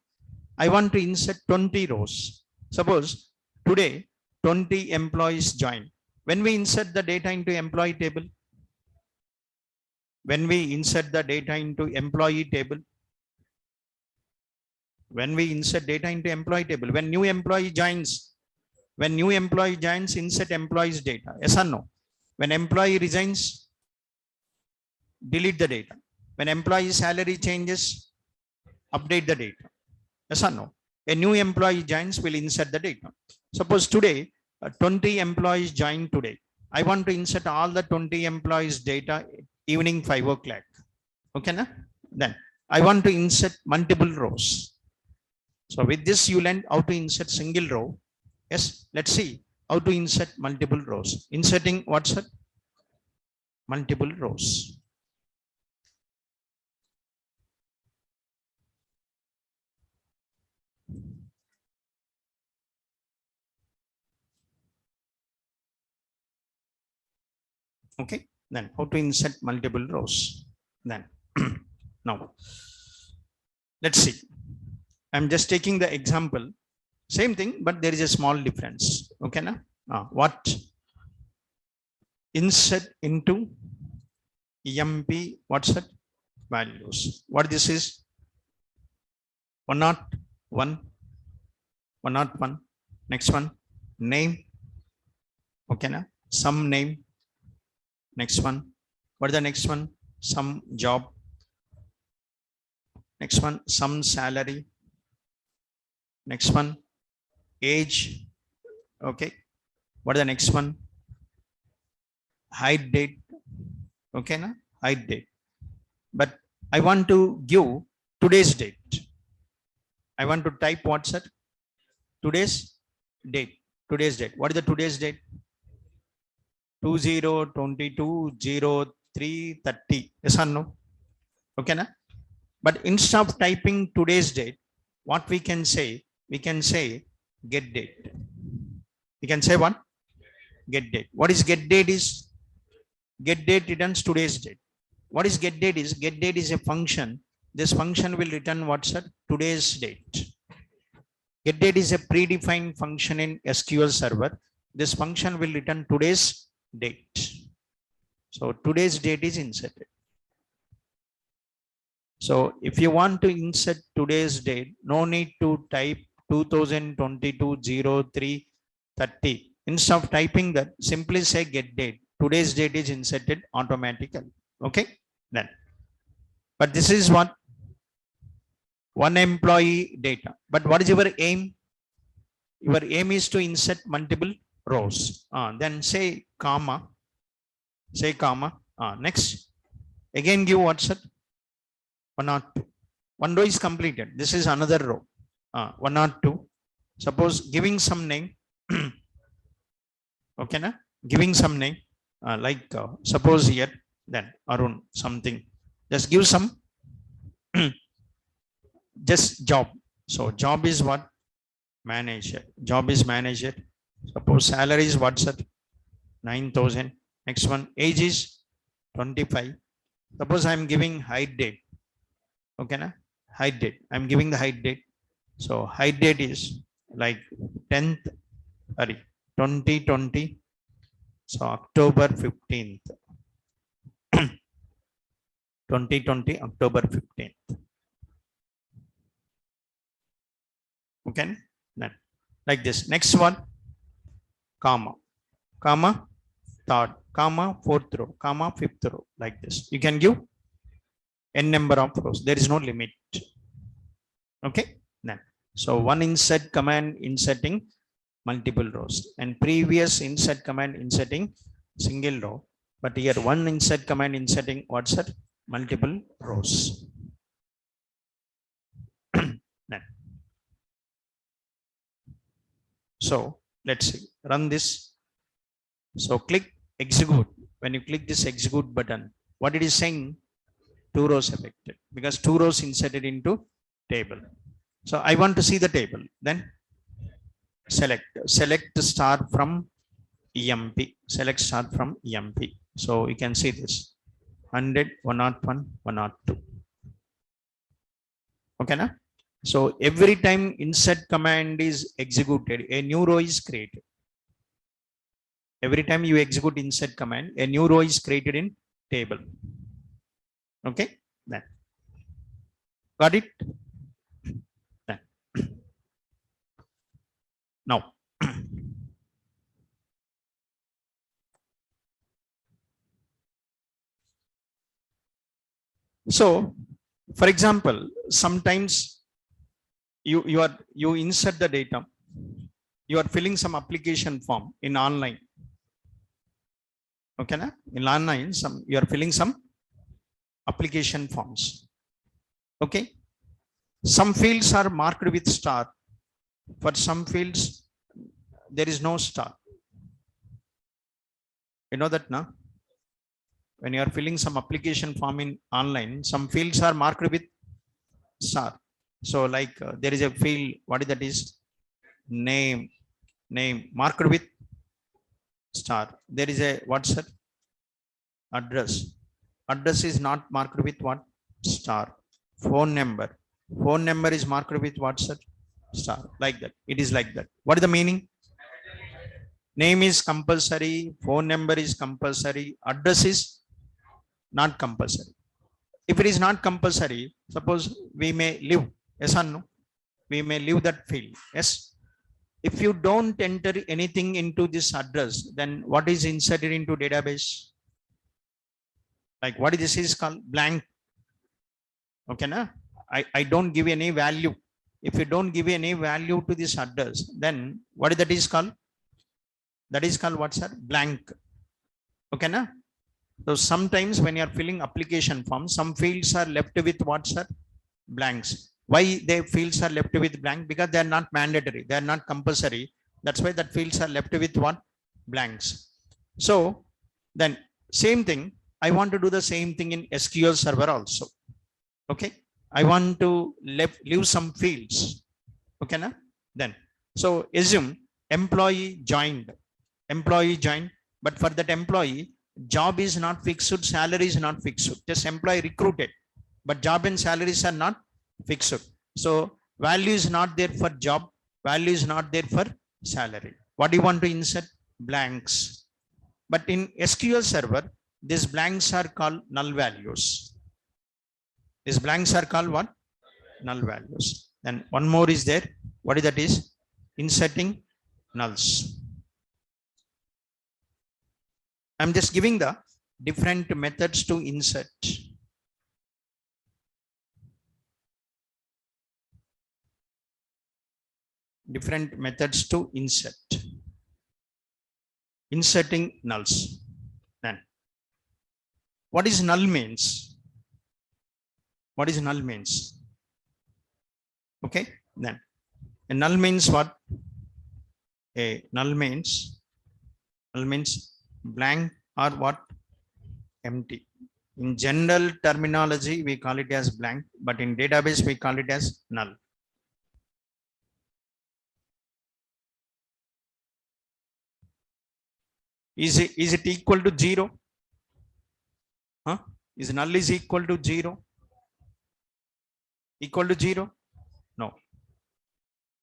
I want to insert 20 rows. Suppose today 20 employees join. When we insert the data into employee table, when we insert the data into employee table, when we insert data into employee table, when new employee joins, insert employees data. Yes or no? When employee resigns, delete the data. When employee salary changes, update the data. Yes or no? A new employee joins, will insert the data. Suppose today, 20 employees join today. I want to insert all the 20 employees data evening 5 o'clock. Okay, na? Then I want to insert multiple rows. So with this, you learn how to insert single row. Yes, let's see how to insert multiple rows. Inserting what's that? Multiple rows. Okay, then how to insert multiple rows. Then now let's see. I'm just taking the example. Same thing, but there is a small difference. Okay, na? What? Insert into EMP. What's that? Values. What this is? 101. 101. Next one. Name. Okay, na? Some name. Next one. What is the next one? Some job. Next one. Some salary. Next one. Age. Okay. What is the next one? Height, date. Okay, na? Height, date. But I want to give today's date. I want to type what's that? Today's date. Today's date. What is the today's date? 2022-03-30. Yes or no? Okay, na? But instead of typing today's date, what we can say? We can say get date. We can say what? Get date. What is get date is? Get date returns today's date. What is get date is? Get date is a function. This function will return what's that? Today's date. Get date is a predefined function in SQL server. This function will return today's date. So today's date is inserted. So if you want to insert today's date, no need to type 2022-03-30. Instead of typing that, simply say get date. Today's date is inserted automatically. Okay, then. But this is what one employee data. But what is your aim? Your aim is to insert multiple rows. Then say comma. Say comma. Next. Again give what's it? 1 or 2. One row is completed. This is another row. 1 or 2. Suppose giving some name. Okay, na? Giving some name. Like suppose here, then Arun something. Just give some. Just job. So job is what? Manager. Job is manager. Suppose salary is what's it? 9,000. Next one. Age is 25. Suppose I am giving height date. Okay, na? Height date. I'm giving the height date. So height date is like 10th, 2020. So October 15th. 2020, October 15th. Okay, then like this. Next one, comma, comma, third, comma, fourth row, comma, fifth row, like this. You can give n number of rows. There is no limit. Okay, then. So one insert command inserting multiple rows, and previous insert command inserting single row. But here one insert command inserting what's that? Multiple rows. Then. So let's see, run this. So click execute. When you click this execute button, what it is saying? 2 rows affected, because 2 rows inserted into table. So I want to see the table. Then select star from EMP. Select star from EMP. So you can see this 100, 101, 102. Okay, na? So every time insert command is executed, a new row is created. Every time you execute insert command, a new row is created in table. Okay, then. Got it? Then. Now. So, for example, sometimes you insert the data. You are filling some application form in online. Okay, na? In online, you are filling some application forms. Okay. Some fields are marked with star. For some fields, there is no star. You know that, na? When you are filling some application form in online, some fields are marked with star. So like there is a field, what is that is? Name marked with star. There is a what's that? Address. Address is not marked with what? Star. Phone number is marked with what's that? Star. Like that. It is like that. What is the meaning? Name is compulsory. Phone number is compulsory. Address is not compulsory. If it is not compulsory, suppose we may leave. Yes or no? We may leave that field. Yes. If you don't enter anything into this address, then what is inserted into database? Like what this is called? Blank. Okay, na? I don't give any value. If you don't give any value to this address, then what is that is called? That is called what's that? Blank. Okay, na? So sometimes when you are filling application form, some fields are left with what's that? Blanks. Why the fields are left with blank? Because they are not mandatory. They are not compulsory. That's why that fields are left with what? Blanks. So then same thing. I want to do the same thing in SQL server also. Okay. I want to leave some fields. Okay, na? Then. So assume employee joined. But for that employee, job is not fixed, salary is not fixed. Just employee recruited, but job and salaries are not fixed. So value is not there for job, Value is not there for salary. What do you want to insert? Blanks. But in SQL server, these blanks are called null values. These blanks are called what? Null values. Then one more is there. What is that? Is inserting nulls. I'm just giving the different methods to insert. Different methods to insert. Inserting nulls. Then what is null means? What is null means? Okay, then a null means what? A null means blank or what? Empty. In general terminology, we call it as blank, but in database, we call it as null. Is it equal to 0? Huh? Is null is equal to 0? Equal to 0? No.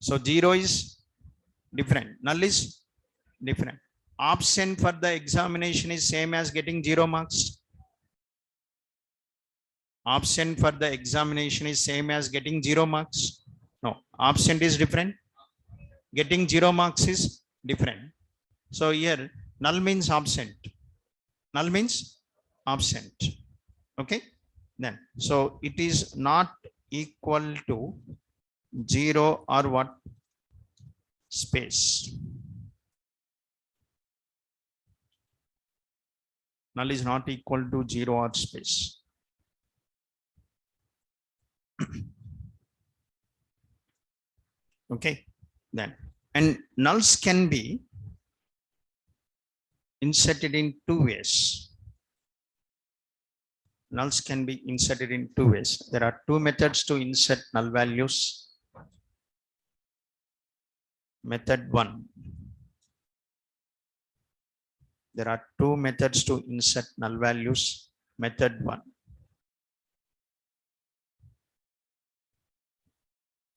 So 0 is different. Null is different. Absent for the examination is same as getting 0 marks. Absent for the examination is same as getting 0 marks. No. Absent is different. Getting 0 marks is different. So here null means absent. Null means absent. Okay. Then so it is not equal to 0 or what? Space. Null is not equal to 0 or space. Okay. Then and nulls can be inserted in two ways. Nulls can be inserted in two ways. There are two methods to insert null values. Method 1. There are two methods to insert null values. Method 1.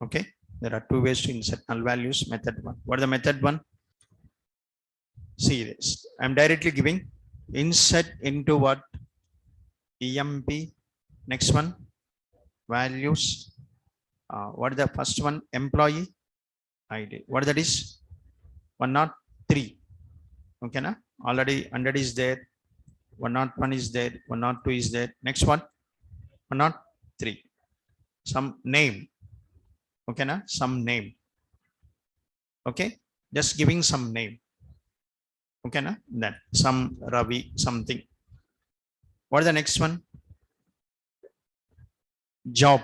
Okay. There are two ways to insert null values. Method 1. What is the method 1? See this. I'm directly giving insert into what? EMP. Next one, values. What is the first one? Employee ID. What that is? 103. Okay, na? Already 100 is there. 101 is there. 102 is there. Next one, 103. Some name. Okay, na? Some name. Okay, just giving some name. Okay, na? Then some Ravi something. What is the next one? Job.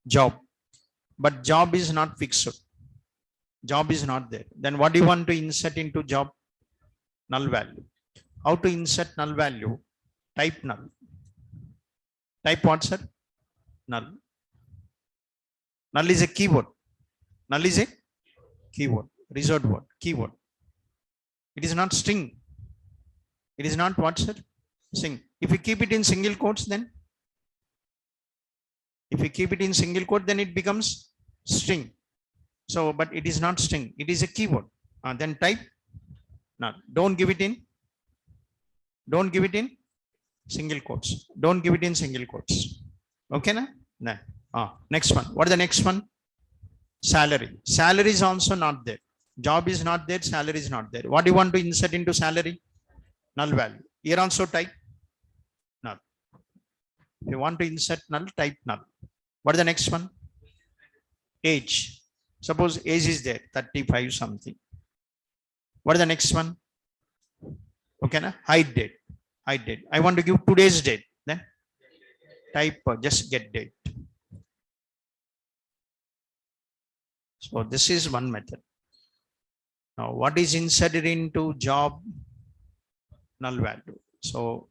Job. But job is not fixed. Job is not there. Then what do you want to insert into job? Null value. How to insert null value? Type null. Type what, sir? Null. Null is a keyword. Null is a keyword. Reserved word. Keyword. It is not string. It is not what, sir? String. If you keep it in single quotes, then if you keep it in single quote, then it becomes string. So, but it is not string. It is a keyword. Then type null. Don't give it in. Don't give it in single quotes. Don't give it in single quotes. Okay, na? Nah. Next one. What is the next one? Salary. Salary is also not there. Job is not there. Salary is not there. What do you want to insert into salary? Null value. Here also type null. If you want to insert null, type null. What is the next one? Age. Suppose age is there, 35 something. What is the next one? Okay, na? Hide date. Hide date. I want to give today's date. Then type just get date. So this is one method. Now what is inserted into job? Null value. So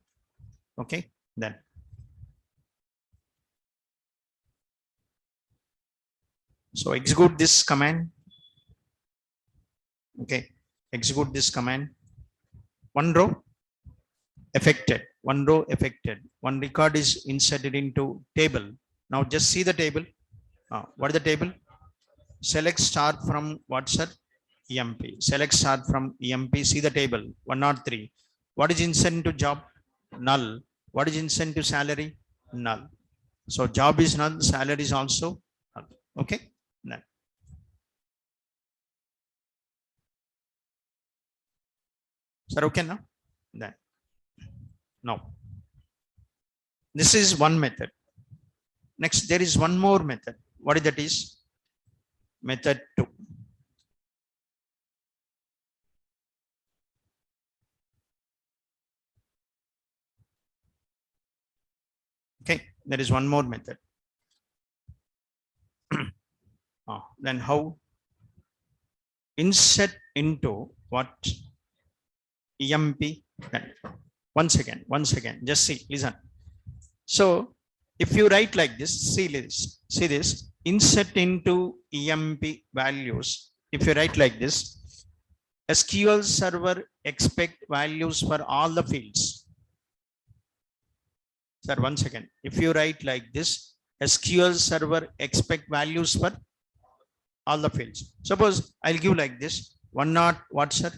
okay, then so execute this command. Okay, execute this command. One row affected, one row affected, one record is inserted into table. Now just see the table. What is the table? Select star from what, sir? EMP. Select star from EMP. See the table 103. What is incentive job? Null. What is incentive salary? Null. So job is null, salary is also null. Okay. Null. Sir, okay now? Then. Now. This is one method. Next, there is one more method. What is that is? Method 2. Okay, there is one more method. Then how? Insert into what? EMP. Then once again, just see, listen. So if you write like this, see this, insert into EMP values. If you write like this, SQL server expect values for all the fields. Sir, once again, if you write like this, SQL server expect values for all the fields. Suppose I'll give like this, 104, what, sir?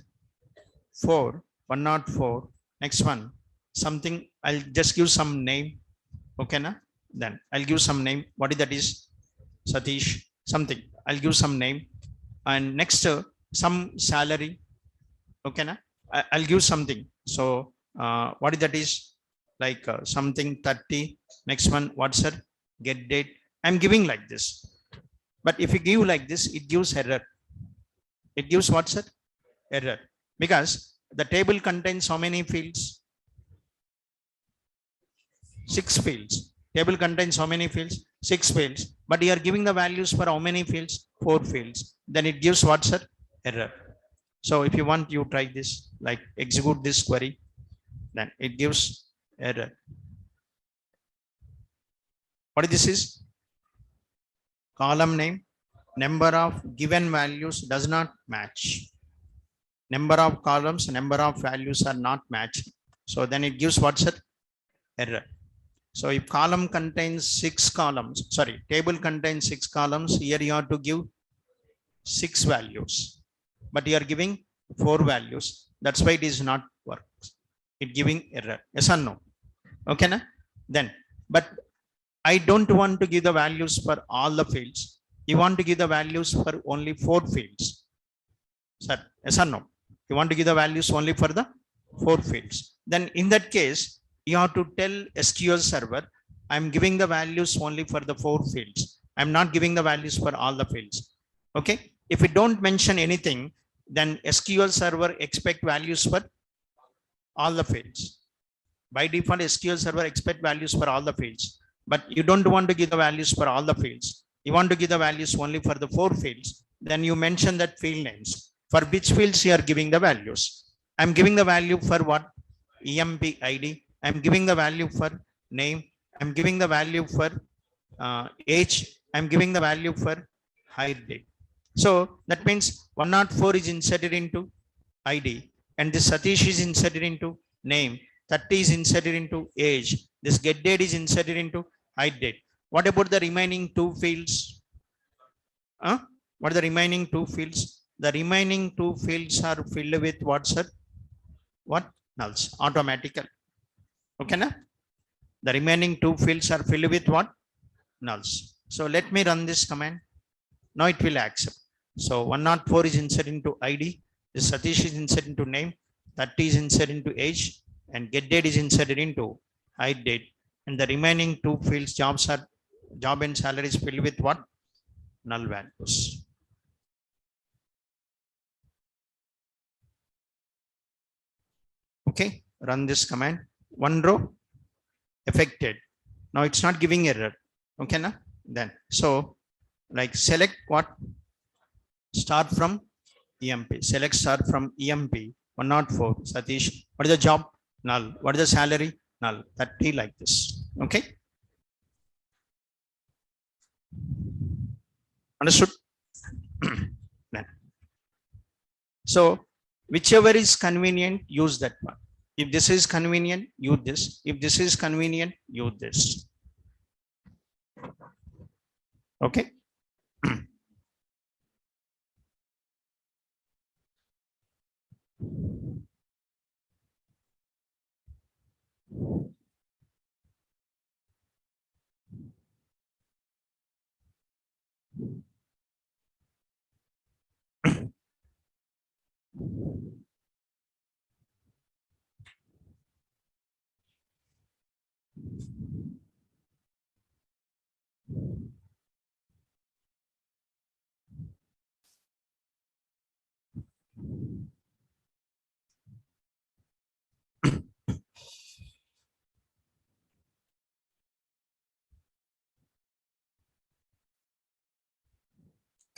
4, 104. Next one, something, I'll just give some name. Okay, na? Then I'll give some name. What is that is? Satish, something. I'll give some name. And next, some salary. Okay, na? I'll give something. So, what is that is? Like something 30. Next one, what's sir? Get date. I'm giving like this. But if you give like this, it gives error. It gives what, sir? Error. Because the table contains how many fields? 6 fields. Table contains how many fields? 6 fields. But you are giving the values for how many fields? 4 fields. Then it gives what, sir? Error. So if you want, you try this, like execute this query. Then it gives error. What this is? Column name, number of given values does not match. Number of columns, number of values are not matched. So then it gives what, sir? Error. So if column contains 6 columns, sorry, table contains 6 columns, here you have to give 6 values, but you are giving 4 values. That's why it is not works. It giving error. Yes or no? Okay, na? Then, but I don't want to give the values for all the fields. You want to give the values for only 4 fields. Sir, yes or no? You want to give the values only for the 4 fields. Then in that case, you have to tell SQL server, I'm giving the values only for the 4 fields. I'm not giving the values for all the fields. Okay. If you don't mention anything, then SQL server expect values for all the fields. By default, SQL server expect values for all the fields, but you don't want to give the values for all the fields. You want to give the values only for the 4 fields. Then you mention that field names. For which fields you are giving the values? I'm giving the value for what? EMP ID. I'm giving the value for name. I'm giving the value for age. I'm giving the value for hire date. So that means 104 is inserted into ID, and this Satish is inserted into name. 30 is inserted into age. This get date is inserted into hire date. What about the remaining 2 fields? What are the remaining 2 fields? The remaining 2 fields are filled with what, sir? What? Nulls, automatically. Okay, na? The remaining 2 fields are filled with what? Nulls. So let me run this command. Now it will accept. So 104 is inserted into ID. This Satish is inserted into name. 30 is inserted into age, and get date is inserted into hire date. And the remaining 2 fields, job and salary is filled with what? Null values. Okay, run this command. 1 row affected. Now it's not giving error. Okay, na? Then so like select what? Start from EMP. Select start from EMP. 104. Satish. What is the job? Null. What is the salary? Null. 30, like this. Okay. Understood? So whichever is convenient, use that one. If this is convenient, use this. If this is convenient, use this. Okay.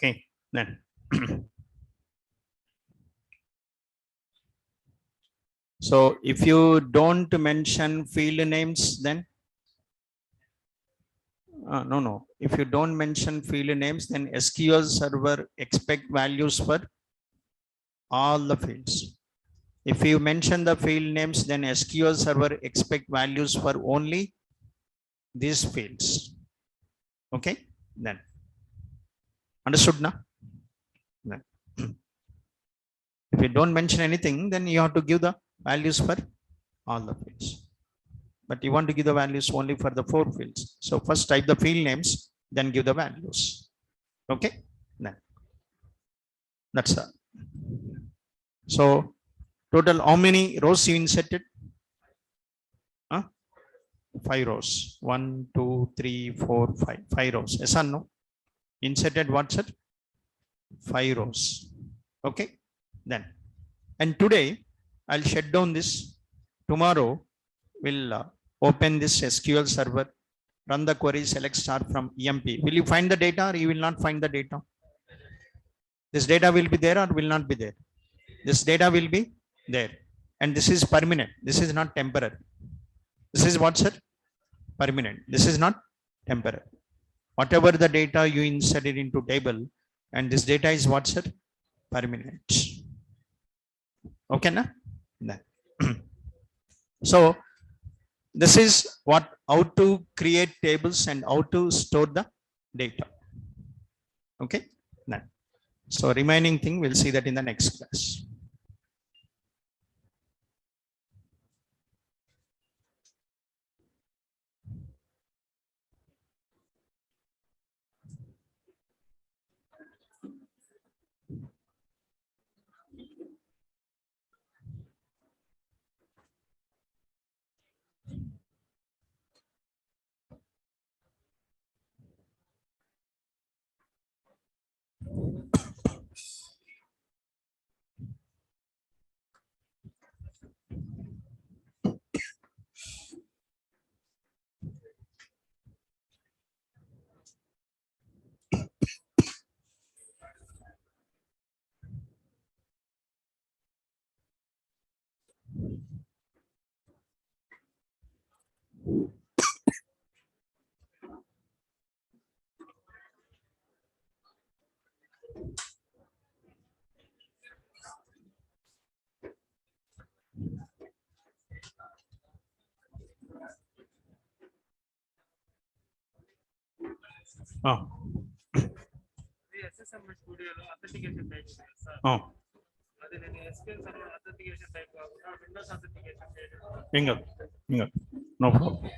Okay, then so if you don't mention field names, then no. If you don't mention field names, then SQL server expect values for all the fields. If you mention the field names, then SQL server expect values for only these fields. Okay, then understood now? Then. If you don't mention anything, then you have to give the values for all the fields. But you want to give the values only for the 4 fields. So first type the field names, then give the values. Okay, then that's all. So total how many rows you inserted? 5 rows. 1, 2, 3, 4, 5. 5 rows. Yes or no? Inserted what, sir? 5 rows. Okay, then. And today I'll shut down this. Tomorrow we'll open this SQL server, run the query, select star from EMP. Will you find the data or you will not find the data? This data will be there or will not be there? This data will be there. And this is permanent. This is not temporary. This is what, sir? Permanent. This is not temporary. Whatever the data you inserted into table, and this data is what, sir? Permanent. Okay, na? So this is what, how to create tables and how to store the data. Okay, now, so remaining thing we'll see that in the next class. Oh. Oh. Bingo. No problem.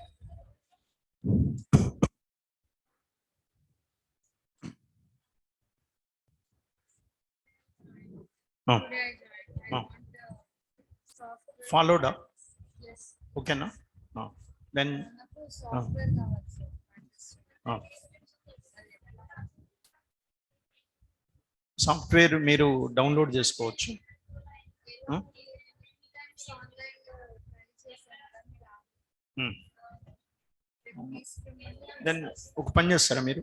Oh. Oh. Followed up. Okay, no? Oh. Then. Oh. Oh. Software మీరు download చేసుకోవచ్చు. Then ఒక పని చేస్తారా మీరు?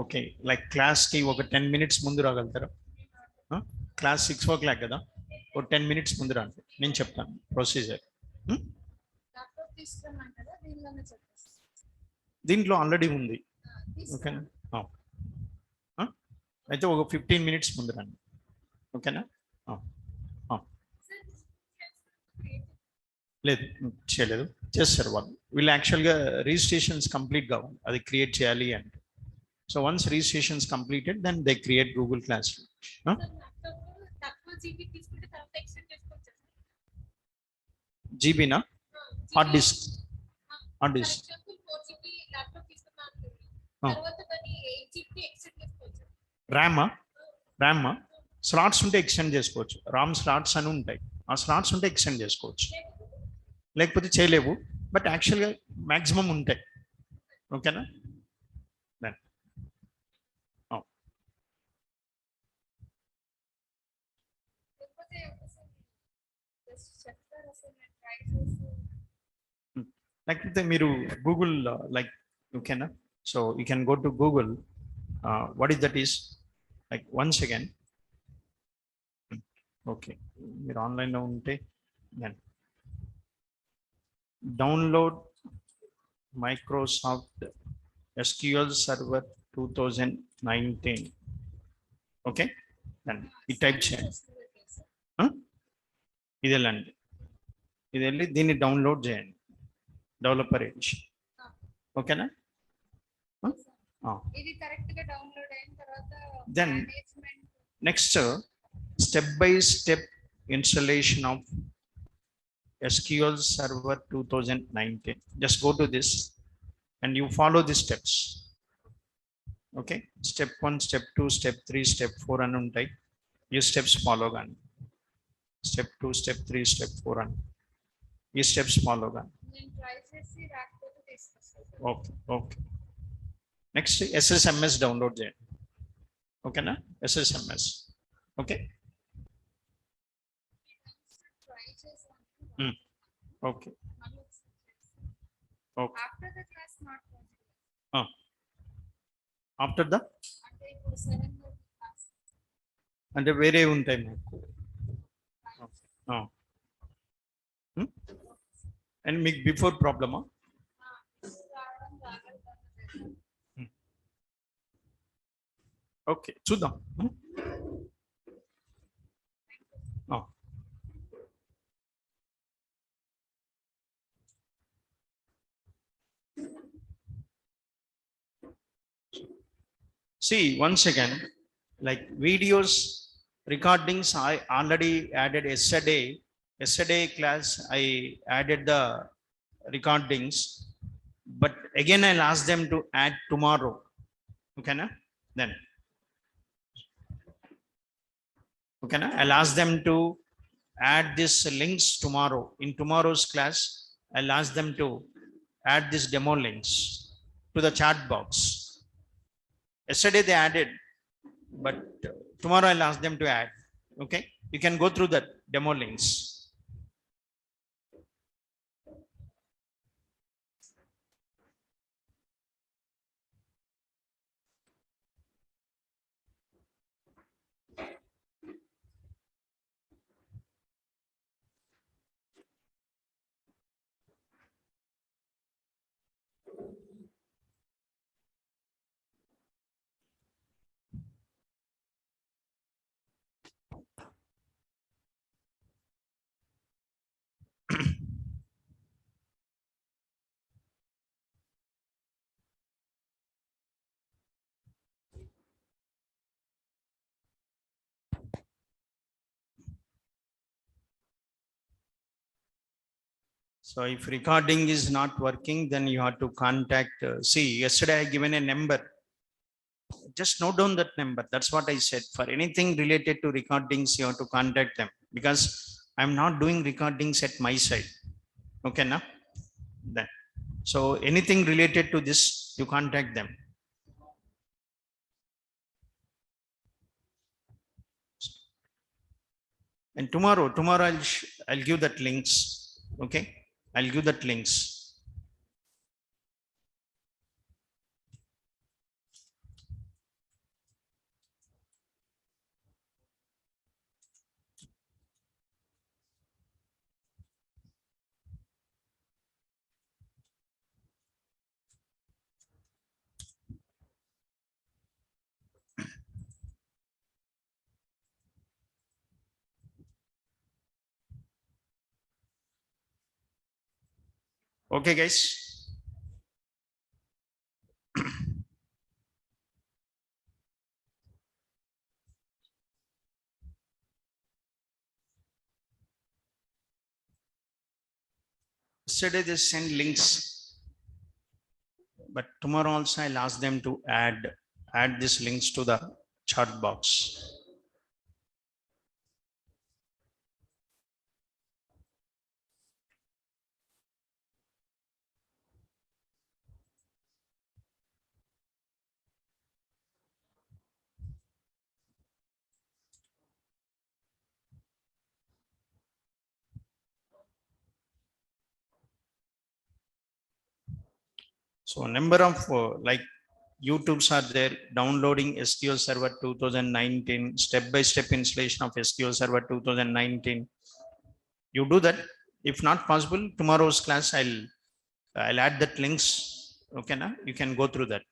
Okay, like క్లాస్కి ఒక 10 minutes ముందు రాగలుగుతారా? Class 6 o'clock కదా, ఒక 10 minutes ముందు రండి, నేను చెప్తాను ప్రొసీజర్. దీంట్లో ఆల్రెడీ ఉంది. ఓకేనా? అయితే ఒక 15 minutes ముందు రండి. ఓకేనా? లేదు, చేయలేదు, చేస్తారు వాళ్ళు. వీళ్ళు యాక్చువల్గా రిజిస్ట్రేషన్స్ కంప్లీట్ కావాలి, అది క్రియేట్ చేయాలి అంటే. So once registrations completed, then they create Google class. జీబీనా? Hard disk. Hard disk RAM slots ఉంటే ఎక్స్టెండ్ చేసుకోవచ్చు. రామ్ స్లాట్స్ అని ఉంటాయి, ఆ స్లాట్స్ ఉంటే ఎక్స్టెండ్ చేసుకోవచ్చు, లేకపోతే చేయలేవు. బట్ యాక్చువల్గా మ్యాక్సిమం ఉంటాయి. ఓకేనా? లేకపోతే మీరు గూగుల్ లైక్, ఓకేనా? So you can go to Google. What is that is like once again. Okay, మీరు ఆన్లైన్ లో ఉంటే then download Microsoft SQL Server 2019. Okay, then ఈ టైప్ చేయండి. ఇది వెళ్ళండి, ఇది వెళ్ళి దీన్ని డౌన్లోడ్ చేయండి, డెవలపర్ ఎడిషన్. ఓకేనా? ఇది కరెక్ట్ గా డౌన్లోడ్ అయిన తర్వాత then next step by step installation of SQL Server 2019. Just go to this and you follow the steps. Okay, step 1, step 2, step 3, step 4 అని ఉంటాయి. ఈ స్టెప్స్ ఫాలో కానీ, step 2, step 3, step 4 అని ఈ స్టెప్స్ ఫాలో కానీ. నేను ట్రై చేసి రాకపోతే తీసుకొస్తాను. Okay okay. Next SSMS download చేయండి. ఓకేనా? SSMS. ఓకే ట్రై చేసాను. Okay okay. After the class not possible. After the అంటే ఇప్పుడు 7 క్లాస్ అంటే వేరే ఉంటాయి మాకు. అండ్ మీకు బిఫోర్ ప్రాబ్లమా? రావడం జాగ్రత్తగా. ఓకే చూద్దాం. See, once again, like videos recordings I already added yesterday. Yesterday class I added the recordings, but again I'll ask them to add tomorrow. Okay na? Then okay na? I'll ask them to add these links tomorrow. In tomorrow's class I'll ask them to add these demo links to the chat box. Yesterday they added, but tomorrow I'll ask them to add. Okay, you can go through that demo links. So if recording is not working, then you have to contact. See, yesterday I given a number. Just note down that number. That's what I said. For anything related to recordings, you have to contact them, because I'm not doing recordings at my side. Okay, now then. So anything related to this, you contact them. And tomorrow I'll give that links. Okay, I'll give that links. Okay, guys. Yesterday they send links, but tomorrow also I'll ask them to add these links to the chat box. So number of like YouTubes are there, downloading SQL Server 2019, step-by-step installation of SQL Server 2019. You do that. If not possible, tomorrow's class, I'll add that links. Okay, now you can go through that.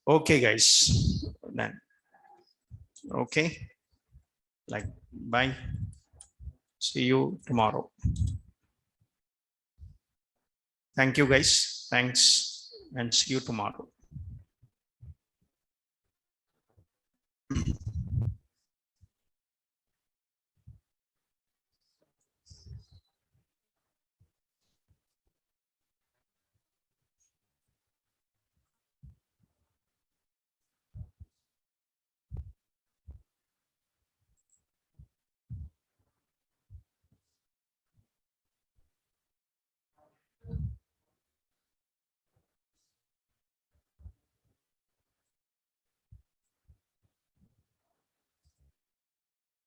Okay, guys. Then, okay. Like, bye. See you tomorrow. Thank you, guys. Thanks, and see you tomorrow.